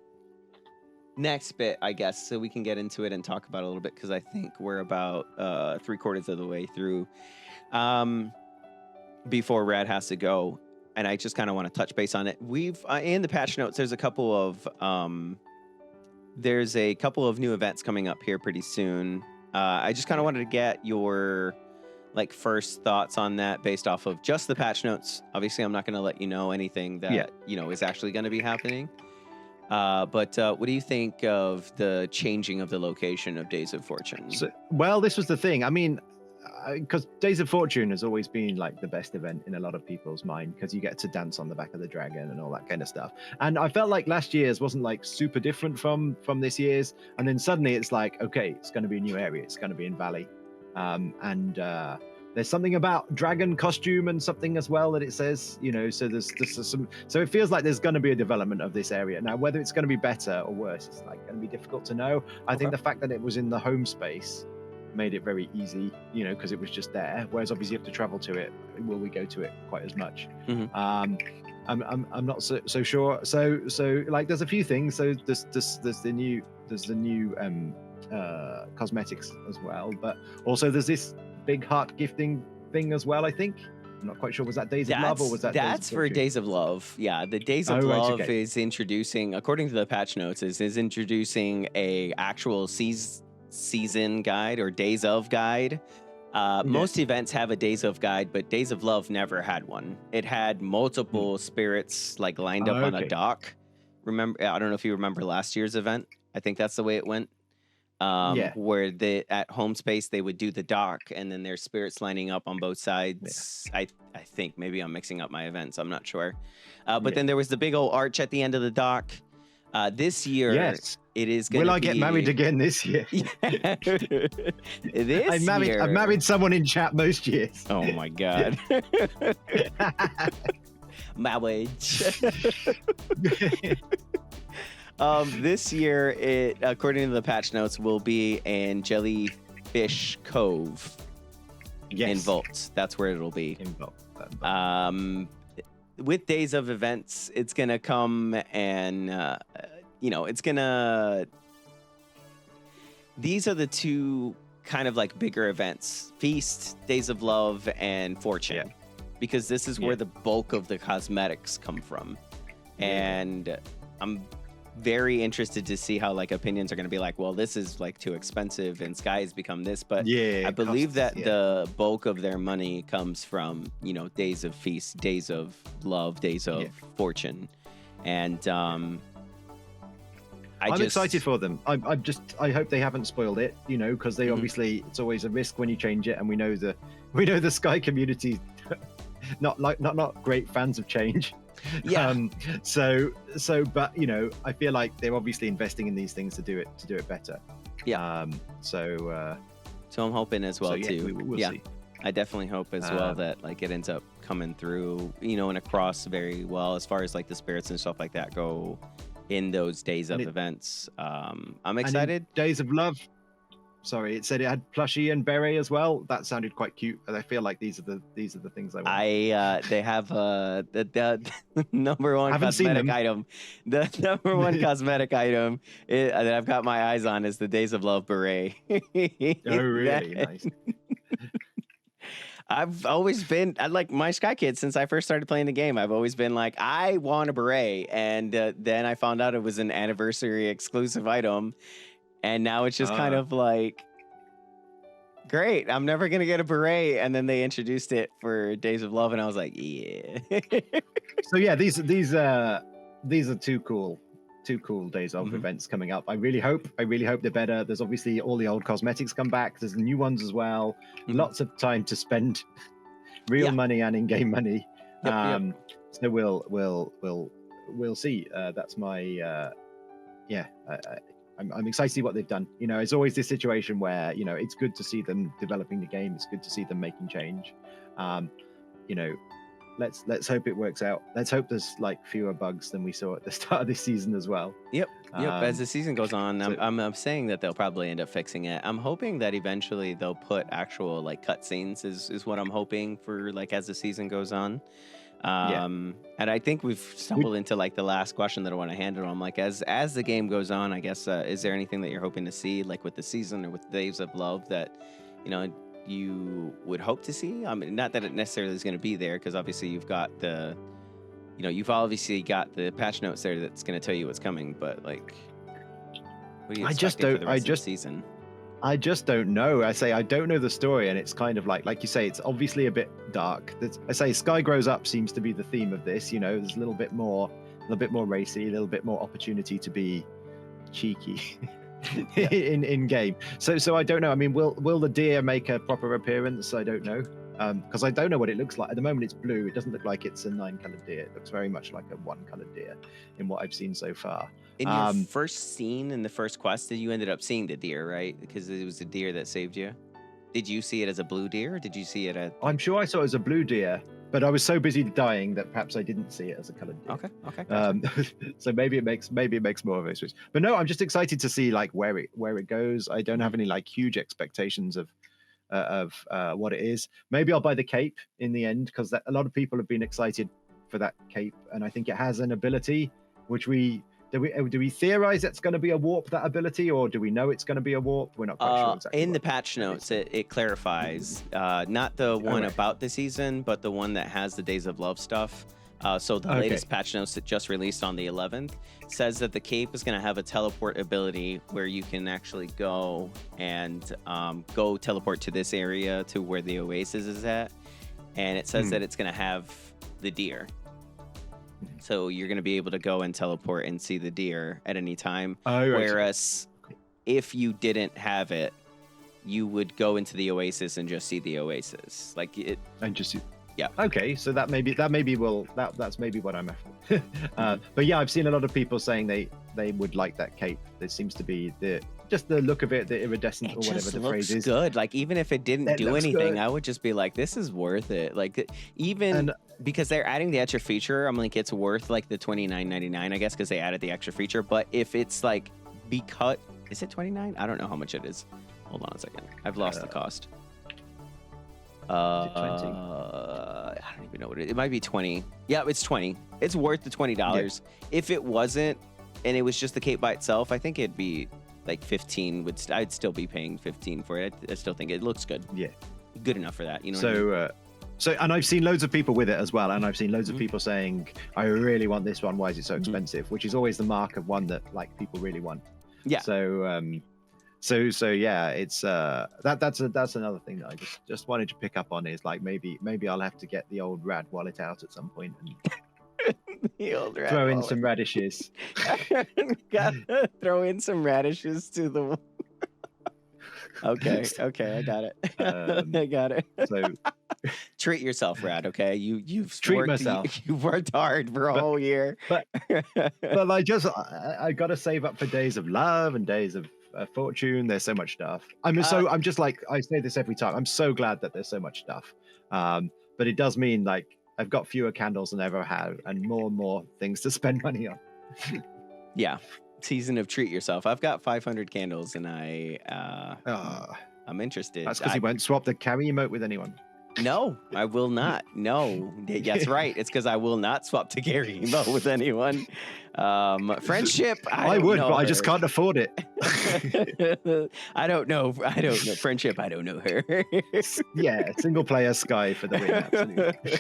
Next bit, I guess, so we can get into it and talk about it a little bit, because I think we're about 3/4 of the way through before Rad has to go. And I just kind of want to touch base on it. We've in the patch notes, there's a couple of new events coming up here pretty soon. I just kind of wanted to get your first thoughts on that based off of just the patch notes. Obviously, I'm not going to let you know anything that is actually going to be happening. But what do you think of the changing of the location of Days of Fortune? Well, this was the thing. I mean, because Days of Fortune has always been like the best event in a lot of people's mind, because you get to dance on the back of the dragon and all that kind of stuff. And I felt like last year's wasn't like super different from this year's. And then suddenly it's like, okay, it's going to be a new area. It's going to be in Valley. And there's something about dragon costume and something as well that it says, so there's some, so it feels like there's going to be a development of this area. Now, whether it's going to be better or worse, it's like going to be difficult to know. I think the fact that it was in the home space made it very easy, because it was just there. Whereas obviously you have to travel to it. Will we go to it quite as much? I'm not so sure. So like there's a few things. So there's the new cosmetics as well, but also there's this big heart gifting thing as well. I think I'm not quite sure. Was that Days of Love or was that? That's for Days of Love. Yeah, the Days of Love is introducing, according to the patch notes, is introducing a actual season guide or Days of guide. Most events have a Days of guide, but Days of Love never had one. It had multiple spirits lined up on a dock. Remember? I don't know if you remember last year's event. I think that's the way it went. Where at home space they would do the dock, and then there's spirits lining up on both sides. I think maybe I'm mixing up my events. I'm not sure. But then there was the big old arch at the end of the dock. This year, it is going to be... Will I get married again this year? This year... I've married someone in chat most years. Oh my God. Marriage. This year, it, according to the patch notes, will be in Jellyfish Cove. Yes. In Vault. That's where it'll be. In Vault. With Days of Events, it's gonna come and it's gonna. These are the two kind of like bigger events: Feast, Days of Love, and Fortune, because this is where the bulk of the cosmetics come from, and I'm very interested to see how like opinions are going to be like, well, this is like too expensive and Sky has become this, but I believe that the bulk of their money comes from, Days of Feast, Days of Love, Days of Fortune. And I'm excited for them. I hope they haven't spoiled it, because they obviously, it's always a risk when you change it, and we know the Sky community not great fans of change. Yeah. But I feel like they're obviously investing in these things to do it better. Yeah. So I'm hoping as well too. We'll see. I definitely hope as well that like it ends up coming through, and across very well as far as like the spirits and stuff like that go in those Days of Events. I'm excited. Days of Love. Sorry, it said it had plushie and beret as well. That sounded quite cute, and I feel like these are the things I want. They have the number one cosmetic item. The number one cosmetic item that I've got my eyes on is the Days of Love beret. Oh, really? Nice. I've always been like my Sky Kid since I first started playing the game. I've always been like, I want a beret, and then I found out it was an anniversary exclusive item. And now it's just kind of like, great, I'm never going to get a beret. And then they introduced it for Days of Love, and I was like, yeah. So yeah, these are two cool Days of events coming up. I really hope they're better. There's obviously all the old cosmetics come back. There's the new ones as well. Lots of time to spend real money and in-game money. So we'll see. That's my I'm excited to see what they've done. It's always this situation where, it's good to see them developing the game. It's good to see them making change. Let's hope it works out. Let's hope there's like fewer bugs than we saw at the start of this season as well. Yep. As the season goes on, I'm saying that they'll probably end up fixing it. I'm hoping that eventually they'll put actual like cutscenes is what I'm hoping for, like as the season goes on. And I think we've stumbled into like the last question that I want to handle. I'm like, as the game goes on, I guess, is there anything that you're hoping to see, like with the season or with Days of Love, that you would hope to see? I mean, not that it necessarily is going to be there, because obviously you've got you've obviously got the patch notes there that's going to tell you what's coming. But like, what do you expect for the rest of the season? I just don't know. I don't know the story, and it's kind of like you say, it's obviously a bit dark. Sky Grows Up seems to be the theme of this. There's a little bit more racy, a little bit more opportunity to be cheeky in game. So I don't know. I mean, will the deer make a proper appearance? I don't know, because I don't know what it looks like. At the moment, it's blue. It doesn't look like it's a 9-colored deer. It looks very much like a 1-colored deer in what I've seen so far. In your first scene in the first quest, you ended up seeing the deer, right? Because it was the deer that saved you. Did you see it as a blue deer, or did you see it as... I'm sure I saw it as a blue deer, but I was so busy dying that perhaps I didn't see it as a colored deer. Okay. Gotcha. So maybe it makes more of a switch. But no, I'm just excited to see like where it goes. I don't have any like huge expectations of what it is. Maybe I'll buy the cape in the end, because a lot of people have been excited for that cape, and I think it has an ability which do we theorize it's going to be a warp, that ability, or do we know it's going to be a warp? We're not quite sure exactly. In the patch notes, it clarifies, not the one about the season, but the one that has the Days of Love stuff. So the latest patch notes that just released on the 11th says that the cape is going to have a teleport ability where you can actually go and go teleport to this area to where the oasis is at. And it says that it's going to have the deer. So you're going to be able to go and teleport and see the deer at any time. Whereas if you didn't have it, you would go into the oasis and just see the oasis. Like it. And just see. Okay, so that's maybe what I'm after. But yeah, I've seen a lot of people saying they would like that cape. There seems to be just the look of it, the iridescent, or whatever the phrase is. Good. Like even if it didn't do anything, I would just be like, this is worth it. Like because they're adding the extra feature, I'm like, it's worth like the $29.99, I guess, because they added the extra feature. But if it's like is it $29? I don't know how much it is. Hold on a second. I've lost the cost. Is it 20? I don't even know what it is. It might be 20. Yeah, it's 20. It's worth the $20. Yeah. If it wasn't, and it was just the cape by itself, I think it'd be like 15. I'd still be paying 15 for it. I still think it looks good. Yeah, good enough for that. You know. So, what I mean? And I've seen loads of people with it as well, and I've seen loads of people saying, "I really want this one. Why is it so expensive?" Which is always the mark of one that like people really want. Yeah. So yeah, it's that's another thing that I just wanted to pick up on is like maybe I'll have to get the old rad wallet out at some point and the old rad throw in wallet. some radishes. Throw in some radishes to the. Okay, I got it. I got it. So treat yourself, Rad. Okay, you've treat myself. You've worked hard for a whole year. But I got to save up for days of love and days of fortune. There's so much stuff. I'm just like, I say this every time, I'm so glad that there's so much stuff, but it does mean like I've got fewer candles than I ever had and more things to spend money on. Yeah, season of treat yourself. I've got 500 candles and I'm interested. That's because you won't swap the carry emote with anyone. No, I will not. No, that's right. It's because I will not swap to Gary emote with anyone. Friendship, I would, but I just can't afford it. I don't know. Friendship, I don't know her. Yeah, single player Sky for the win. Absolutely.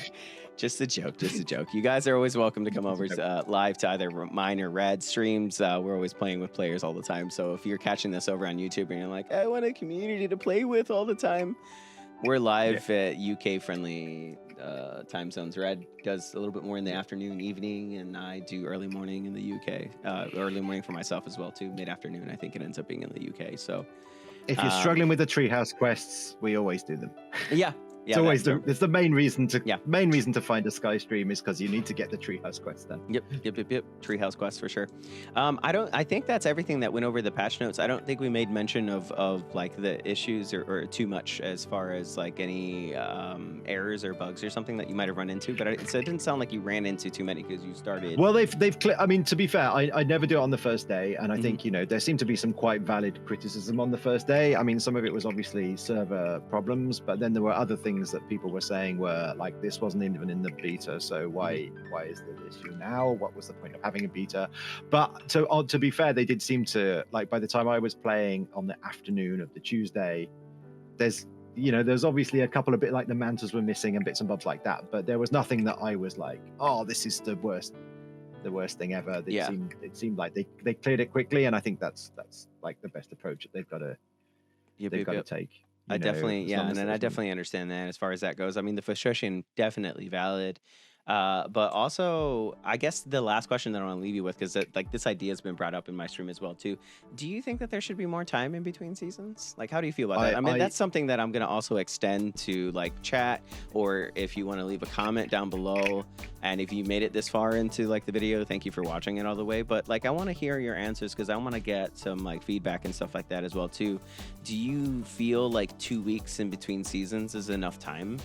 Just a joke. You guys are always welcome to come over live to either mine or Rad streams. We're always playing with players all the time. So if you're catching this over on YouTube and you're like, I want a community to play with all the time, we're live at UK-friendly time zones. Red does a little bit more in the afternoon, evening, and I do early morning in the UK. Early morning for myself as well, too. Mid-afternoon, I think it ends up being in the UK. So, if you're struggling with the treehouse quests, we always do them. Yeah. It's always it's the main reason to find a Sky stream is because you need to get the treehouse quest done. Yep. Treehouse quest for sure. I think that's everything that went over the patch notes. I don't think we made mention of like the issues or too much as far as like any errors or bugs or something that you might have run into. But it didn't sound like you ran into too many because you started. Well, I mean, to be fair, I never do it on the first day, and I think there seemed to be some quite valid criticism on the first day. I mean, some of it was obviously server problems, but then there were other things that people were saying were like, this wasn't even in the beta, so why is there this issue now? What was the point of having a beta? But to be fair, they did seem to, like, by the time I was playing on the afternoon of the Tuesday, there's obviously a couple of bit like the mantas were missing and bits and bobs like that, but there was nothing that I was like, oh, this is the worst thing ever. It seemed like they cleared it quickly, and I think that's like the best approach that they've got to take. I definitely understand that as far as that goes. I mean, the frustration definitely valid. But also, I guess the last question that I want to leave you with, because like this idea has been brought up in my stream as well too. Do you think that there should be more time in between seasons? Like, how do you feel about that? I mean, that's something that I'm going to also extend to like chat, or if you want to leave a comment down below. And if you made it this far into like the video, thank you for watching it all the way. But like, I want to hear your answers because I want to get some like feedback and stuff like that as well too. Do you feel like 2 weeks in between seasons is enough time?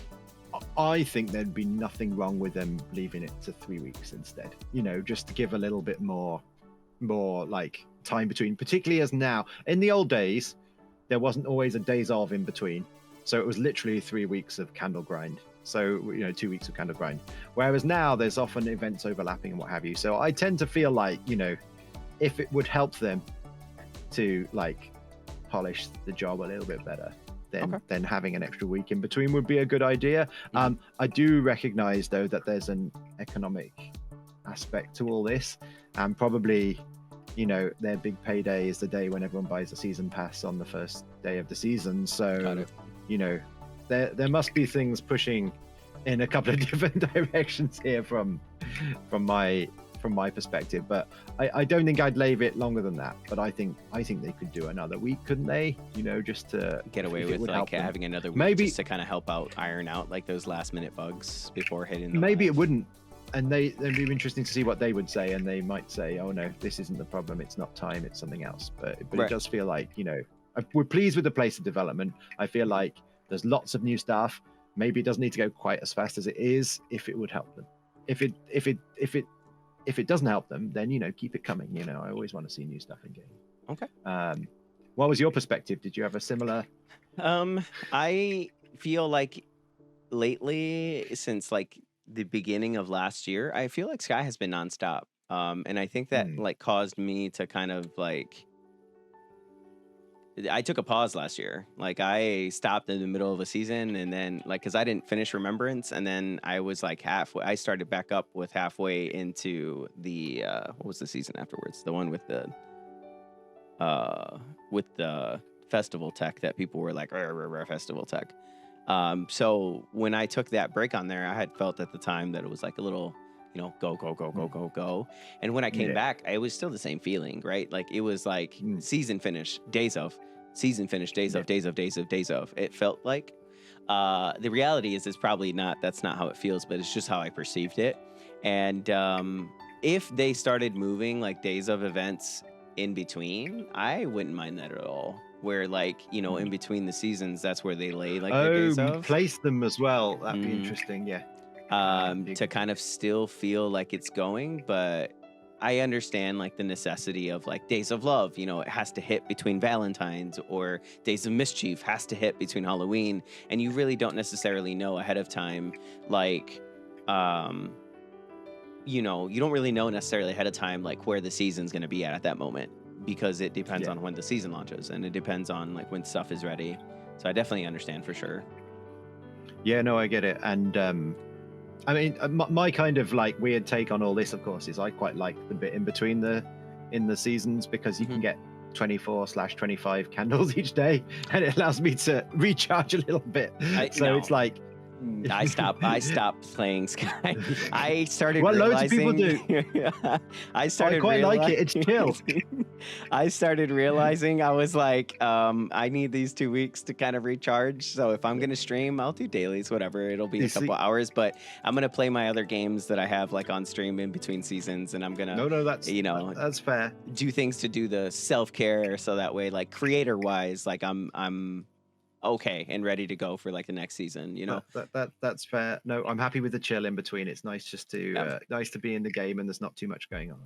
I think there'd be nothing wrong with them leaving it to 3 weeks instead, just to give a little bit more like time between, particularly as now. In the old days, there wasn't always a days of in between. So it was literally 3 weeks of candle grind. So, 2 weeks of candle grind. Whereas now there's often events overlapping and what have you. So I tend to feel like, if it would help them to like polish the job a little bit better, then having an extra week in between would be a good idea. I do recognize though that there's an economic aspect to all this, and probably their big payday is the day when everyone buys a season pass on the first day of the season. So there must be things pushing in a couple of different directions here from my from my perspective, but I don't think I'd leave it longer than that. But I think they could do another week, couldn't they? Just to get away with like having another week, maybe just to kind of help out, iron out like those last minute bugs before hitting. Maybe it wouldn't, and it'd be interesting to see what they would say, and they might say, "Oh no, this isn't the problem. It's not time. It's something else." But Right. It does feel like we're pleased with the pace of development. I feel like there's lots of new stuff. Maybe it doesn't need to go quite as fast as it is if it would help them. If it doesn't help them, then keep it coming. I always want to see new stuff in game. Okay. What was your perspective? Did you have a similar? I feel like lately, since like the beginning of last year, I feel like Sky has been nonstop. And I think that like caused me to kind of like, I took a pause last year. Like I stopped in the middle of a season, and then like, cause I didn't finish Remembrance, and then I was like halfway, I started back up with halfway into the, what was the season afterwards? The one with the festival tech that people were like, festival tech. So when I took that break on there, I had felt at the time that it was like a little, go. And when I came back, it was still the same feeling, right? Like it was like season finish, days of. It felt like the reality is probably not, that's not how it feels, but it's just how I perceived it. And if they started moving like days of events in between, I wouldn't mind that at all. Where like, in between the seasons, that's where they lay like the days of. Place them as well. That'd be interesting, yeah. To kind of still feel like it's going, but I understand like the necessity of like Days of Love, it has to hit between Valentine's, or Days of Mischief has to hit between Halloween, and you really don't necessarily know ahead of time, like, you don't really know necessarily ahead of time like where the season's going to be at that moment, because it depends on when the season launches, and it depends on like when stuff is ready. So I definitely understand for sure. Yeah, no, I get it. And I mean, my kind of like weird take on all this, of course, is I quite like the bit in between in the seasons, because you can get 24/25 candles each day, and it allows me to recharge a little bit. It's like I stopped playing Sky. I started what realizing loads of people do. I quite like it. It's chill. I started realizing I was like, I need these 2 weeks to kind of recharge. So if I'm gonna stream, I'll do dailies, whatever. It'll be a couple hours, but I'm gonna play my other games that I have like on stream in between seasons, and I'm gonna that's fair. Do things to do the self-care, so that way, like creator wise, like I'm okay and ready to go for like the next season. That's fair. No, I'm happy with the chill in between. It's nice just to nice to be in the game and there's not too much going on.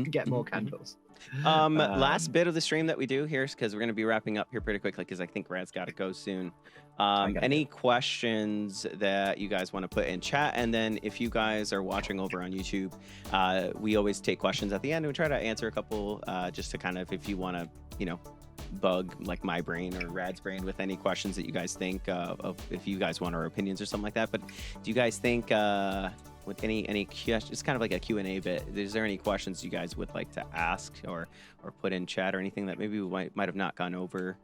Get more candles. Last bit of the stream that we do here, because we're going to be wrapping up here pretty quickly, because I think Rad's got to go soon. Any questions that you guys want to put in chat? And then if you guys are watching over on YouTube, we always take questions at the end and we try to answer a couple, just to kind of, if you want to, bug like my brain or Rad's brain with any questions that you guys think of, if you guys want our opinions or something like that. But do you guys think with any questions, it's kind of like a Q&A bit, is there any questions you guys would like to ask or put in chat, or anything that maybe we might have not gone over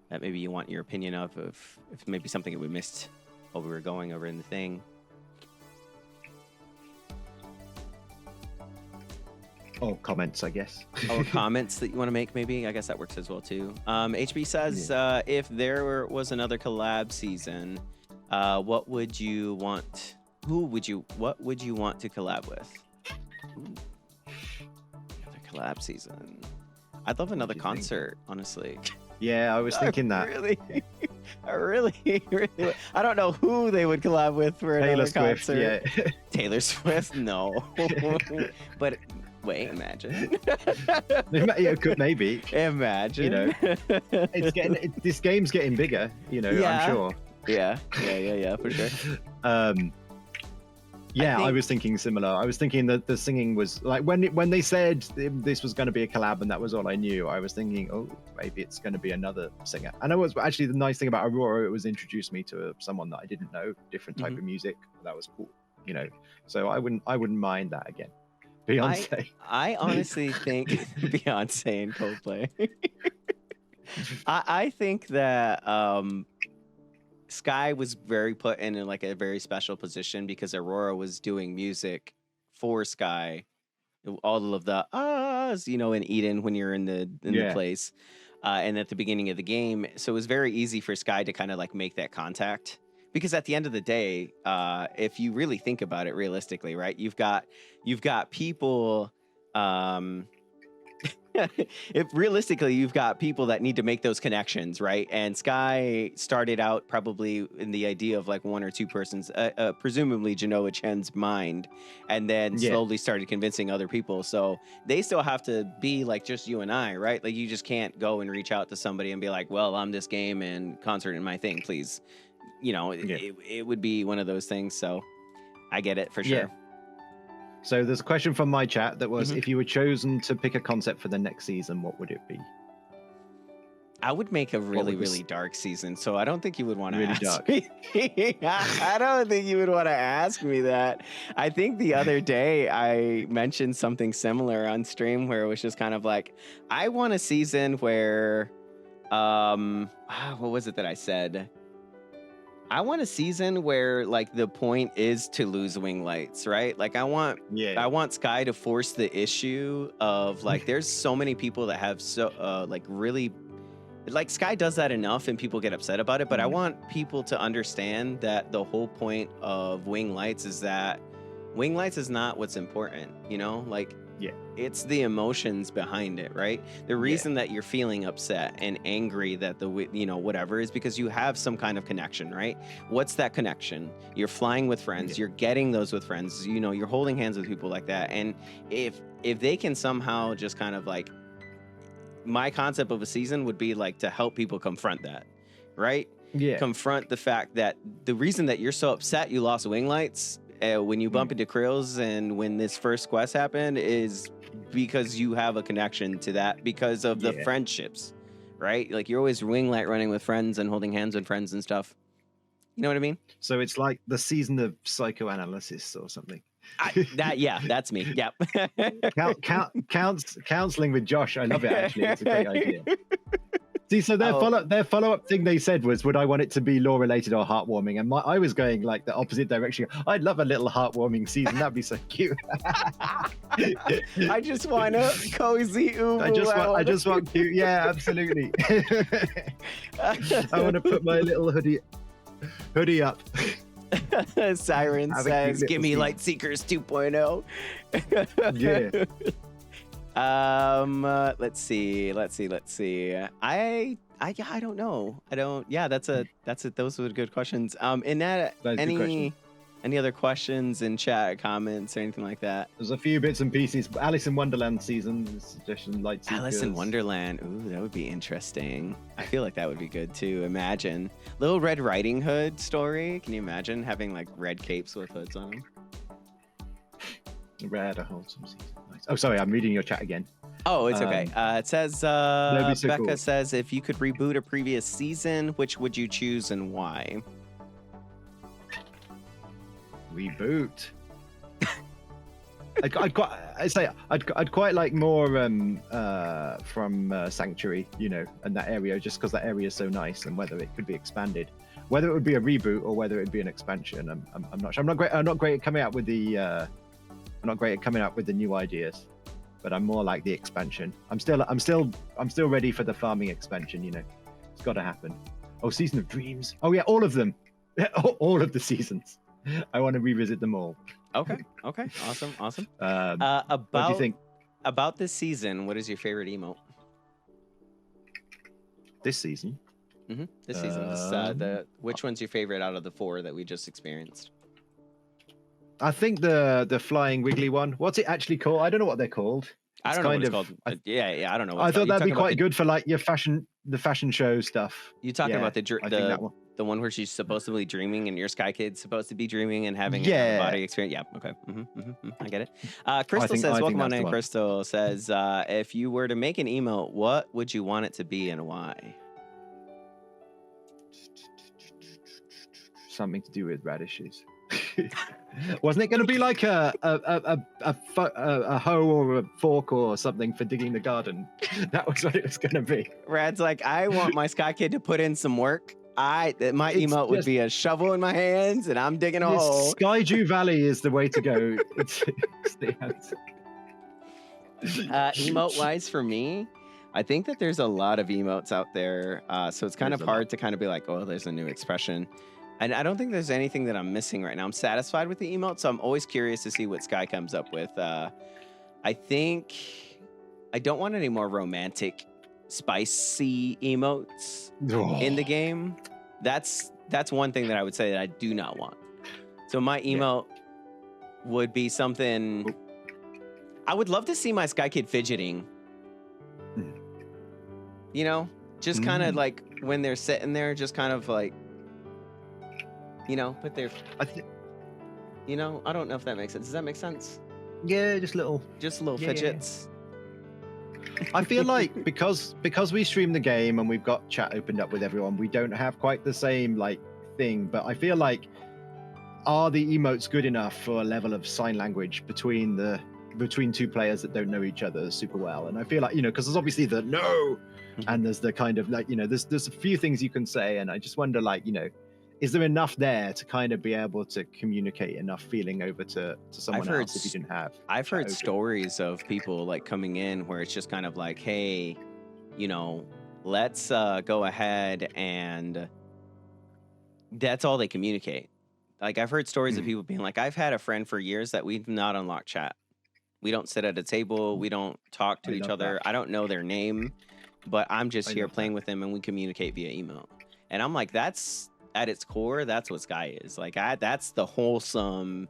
that maybe you want your opinion of if maybe something that we missed while we were going over in the thing? Or comments, I guess. Or comments that you want to make, maybe. I guess that works as well too. HB says, if there was another collab season, what would you want? What would you want to collab with? Ooh. Another collab season. I'd love another concert, honestly. Yeah, I was thinking that. I really. I don't know who they would collab with for another concert. Yeah. Taylor Swift, no. But wait, imagine. Maybe. Imagine. It's this game's getting bigger. I'm sure. Yeah, for sure. I was thinking similar. I was thinking that the singing was like when they said this was going to be a collab and that was all I knew, I was thinking, oh, maybe it's going to be another singer. And it was actually the nice thing about Aurora, it was introduced me to someone that I didn't know, different type of music. That was cool, So I wouldn't mind that again. Beyonce. I honestly think Beyonce and Coldplay. I think that Sky was put in like a very special position because Aurora was doing music for Sky all of the ahs, in Eden when you're in the place, and at the beginning of the game. So it was very easy for Sky to kind of like make that contact. Because at the end of the day, if you really think about it realistically, right? You've got people. If realistically, you've got people that need to make those connections, right? And Sky started out probably in the idea of like one or two persons, presumably Genoa Chen's mind, and then slowly started convincing other people. So they still have to be like just you and I, right? Like you just can't go and reach out to somebody and be like, well, I'm this game and concert in my thing, please. It would be one of those things. So I get it for sure. Yeah. So there's a question from my chat that was, if you were chosen to pick a concept for the next season, what would it be? I would make a really dark season, so I don't think you would want to ask dark. me. I don't think you would want to ask me that. I think the other day I mentioned something similar on stream where it was just kind of like, I want a season where, what was it that I said? I want a season where like the point is to lose wing lights, right? Like I want Sky to force the issue of like there's so many people that have like really like Sky does that enough and people get upset about it, but I want people to understand that the whole point of wing lights is that wing lights is not what's important, like it's the emotions behind it, right? The reason that you're feeling upset and angry that whatever is because you have some kind of connection, right? What's that connection? You're flying with friends, you're getting those with friends, you're holding hands with people like that. And if they can somehow just kind of like, my concept of a season would be like to help people confront that, right? Confront the fact that the reason that you're so upset you lost wing lights when you bump into Krills and when this first quest happened is because you have a connection to that because of the friendships, right? Like you're always wing light running with friends and holding hands with friends and stuff. You know what I mean? So it's like the season of psychoanalysis or something. That's me. Yep. Counseling with Josh. I love it. Actually, it's a great idea. See, so their follow-up thing they said was, would I want it to be lore-related or heartwarming? And I was going like the opposite direction. I'd love a little heartwarming season. That'd be so cute. I just want a cozy uwu. I just want cute. Yeah, absolutely. I want to put my little hoodie up. Siren says, "Give me Light Seekers 2.0." Yeah. Let's see. I don't know. Those were good questions. In that any other questions in chat, comments, or anything like that? There's a few bits and pieces. Alice in Wonderland season suggestion, Light Seekers. Alice in Wonderland. Ooh, that would be interesting. I feel like that would be good too. Imagine Little Red Riding Hood story. Can you imagine having like red capes with hoods on them? Red, a wholesome season. Nice. Oh, sorry, I'm reading your chat again. Oh, it's okay. It says, so Becca cool. says, if you could reboot a previous season, which would you choose and why? Reboot. I'd quite like more from Sanctuary, and that area, just because that area is so nice, and whether it could be expanded, whether it would be a reboot or whether it would be an expansion. I'm not sure. I'm not great at coming out with the new ideas, but I'm more like the expansion. I'm still ready for the farming expansion. It's got to happen. Oh, Season of Dreams. Oh yeah, all of them, all of the seasons. I want to revisit them all. Okay. Awesome. What do you think about this season? What is your favorite emote? This season? This season. Which one's your favorite out of the 4 that we just experienced? I think the flying wiggly one. What's it actually called? I don't know what they're called. I don't know what it's called. I don't know. I thought that'd be quite good for like the fashion show stuff. You talking about the one where she's supposedly dreaming and your Sky Kid's supposed to be dreaming and having a body experience? Yeah. Okay. I get it. Crystal says, welcome on in. Crystal says, if you were to make an emote, what would you want it to be and why? Something to do with radishes. Wasn't it going to be like a hoe or a fork or something for digging the garden? That was what it was going to be. Rad's like, I want my Sky Kid to put in some work. My emote would be a shovel in my hands and I'm digging a hole. Skydew Valley is the way to go. It's the answer. Emote wise for me, I think that there's a lot of emotes out there. So it's kind of There's a lot. hard to kind of be like, oh, there's a new expression. And I don't think there's anything that I'm missing right now. I'm satisfied with the emotes, so I'm always curious to see what Sky comes up with. I think I don't want any more romantic, spicy emotes in the game. That's one thing that I would say that I do not want. So my emote would be something. I would love to see my Sky Kid fidgeting. You know, just kind of like when they're sitting there, just kind of like, you know, put their. You know, I don't know if that makes sense. Does that make sense? Yeah, just little fidgets. I feel like because we stream the game and we've got chat opened up with everyone, we don't have quite the same like thing. But I feel like, are the emotes good enough for a level of sign language between two players that don't know each other super well? And I feel like, you know, because there's obviously the no, and there's the kind of like, you know, there's a few things you can say, and I just wonder, like, you know, is there enough there to kind of be able to communicate enough feeling over to someone else if you didn't have? I've heard stories of people like coming in where it's just kind of like, hey, you know, let's go ahead, and that's all they communicate. Like, I've heard stories of people being like, I've had a friend for years that we've not unlocked chat. We don't sit at a table. We don't talk to each other. I don't know their name, but I'm just here playing with them, and we communicate via email. And I'm like, that's at its core, that's what Sky is. Like, that's the wholesome,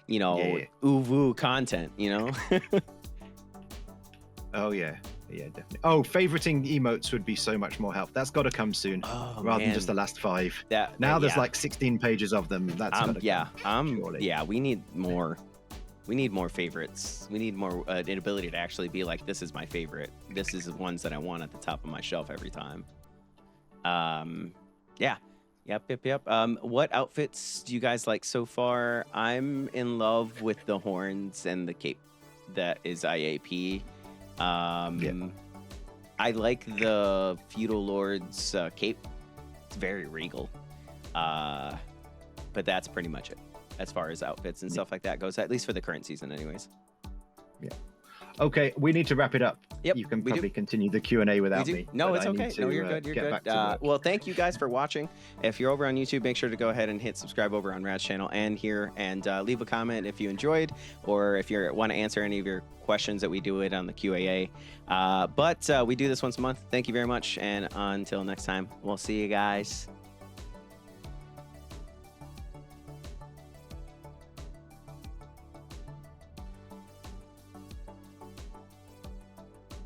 you know, uwu content, you know? Oh, yeah. Yeah, definitely. Oh, favoriting emotes would be so much more help. That's got to come soon, rather than just the last 5. Now there's like 16 pages of them. That's gotta come, surely. Yeah, we need more. We need more favorites. We need more an ability to actually be like, this is my favorite. This is the ones that I want at the top of my shelf every time. Yeah. Yep. What outfits do you guys like so far? I'm in love with the horns and the cape that is IAP. I like the Feudal Lord's cape. It's very regal. But that's pretty much it as far as outfits and stuff like that goes, at least for the current season anyways. Yeah. Okay, we need to wrap it up. Yep, you can probably continue the Q&A without me. No, it's okay. No, you're good. You're good. Well, thank you guys for watching. If you're over on YouTube, make sure to go ahead and hit subscribe over on Rad's channel and here, and leave a comment if you enjoyed, or if you want to answer any of your questions that we do it on the QAA. But we do this once a month. Thank you very much, and until next time, we'll see you guys.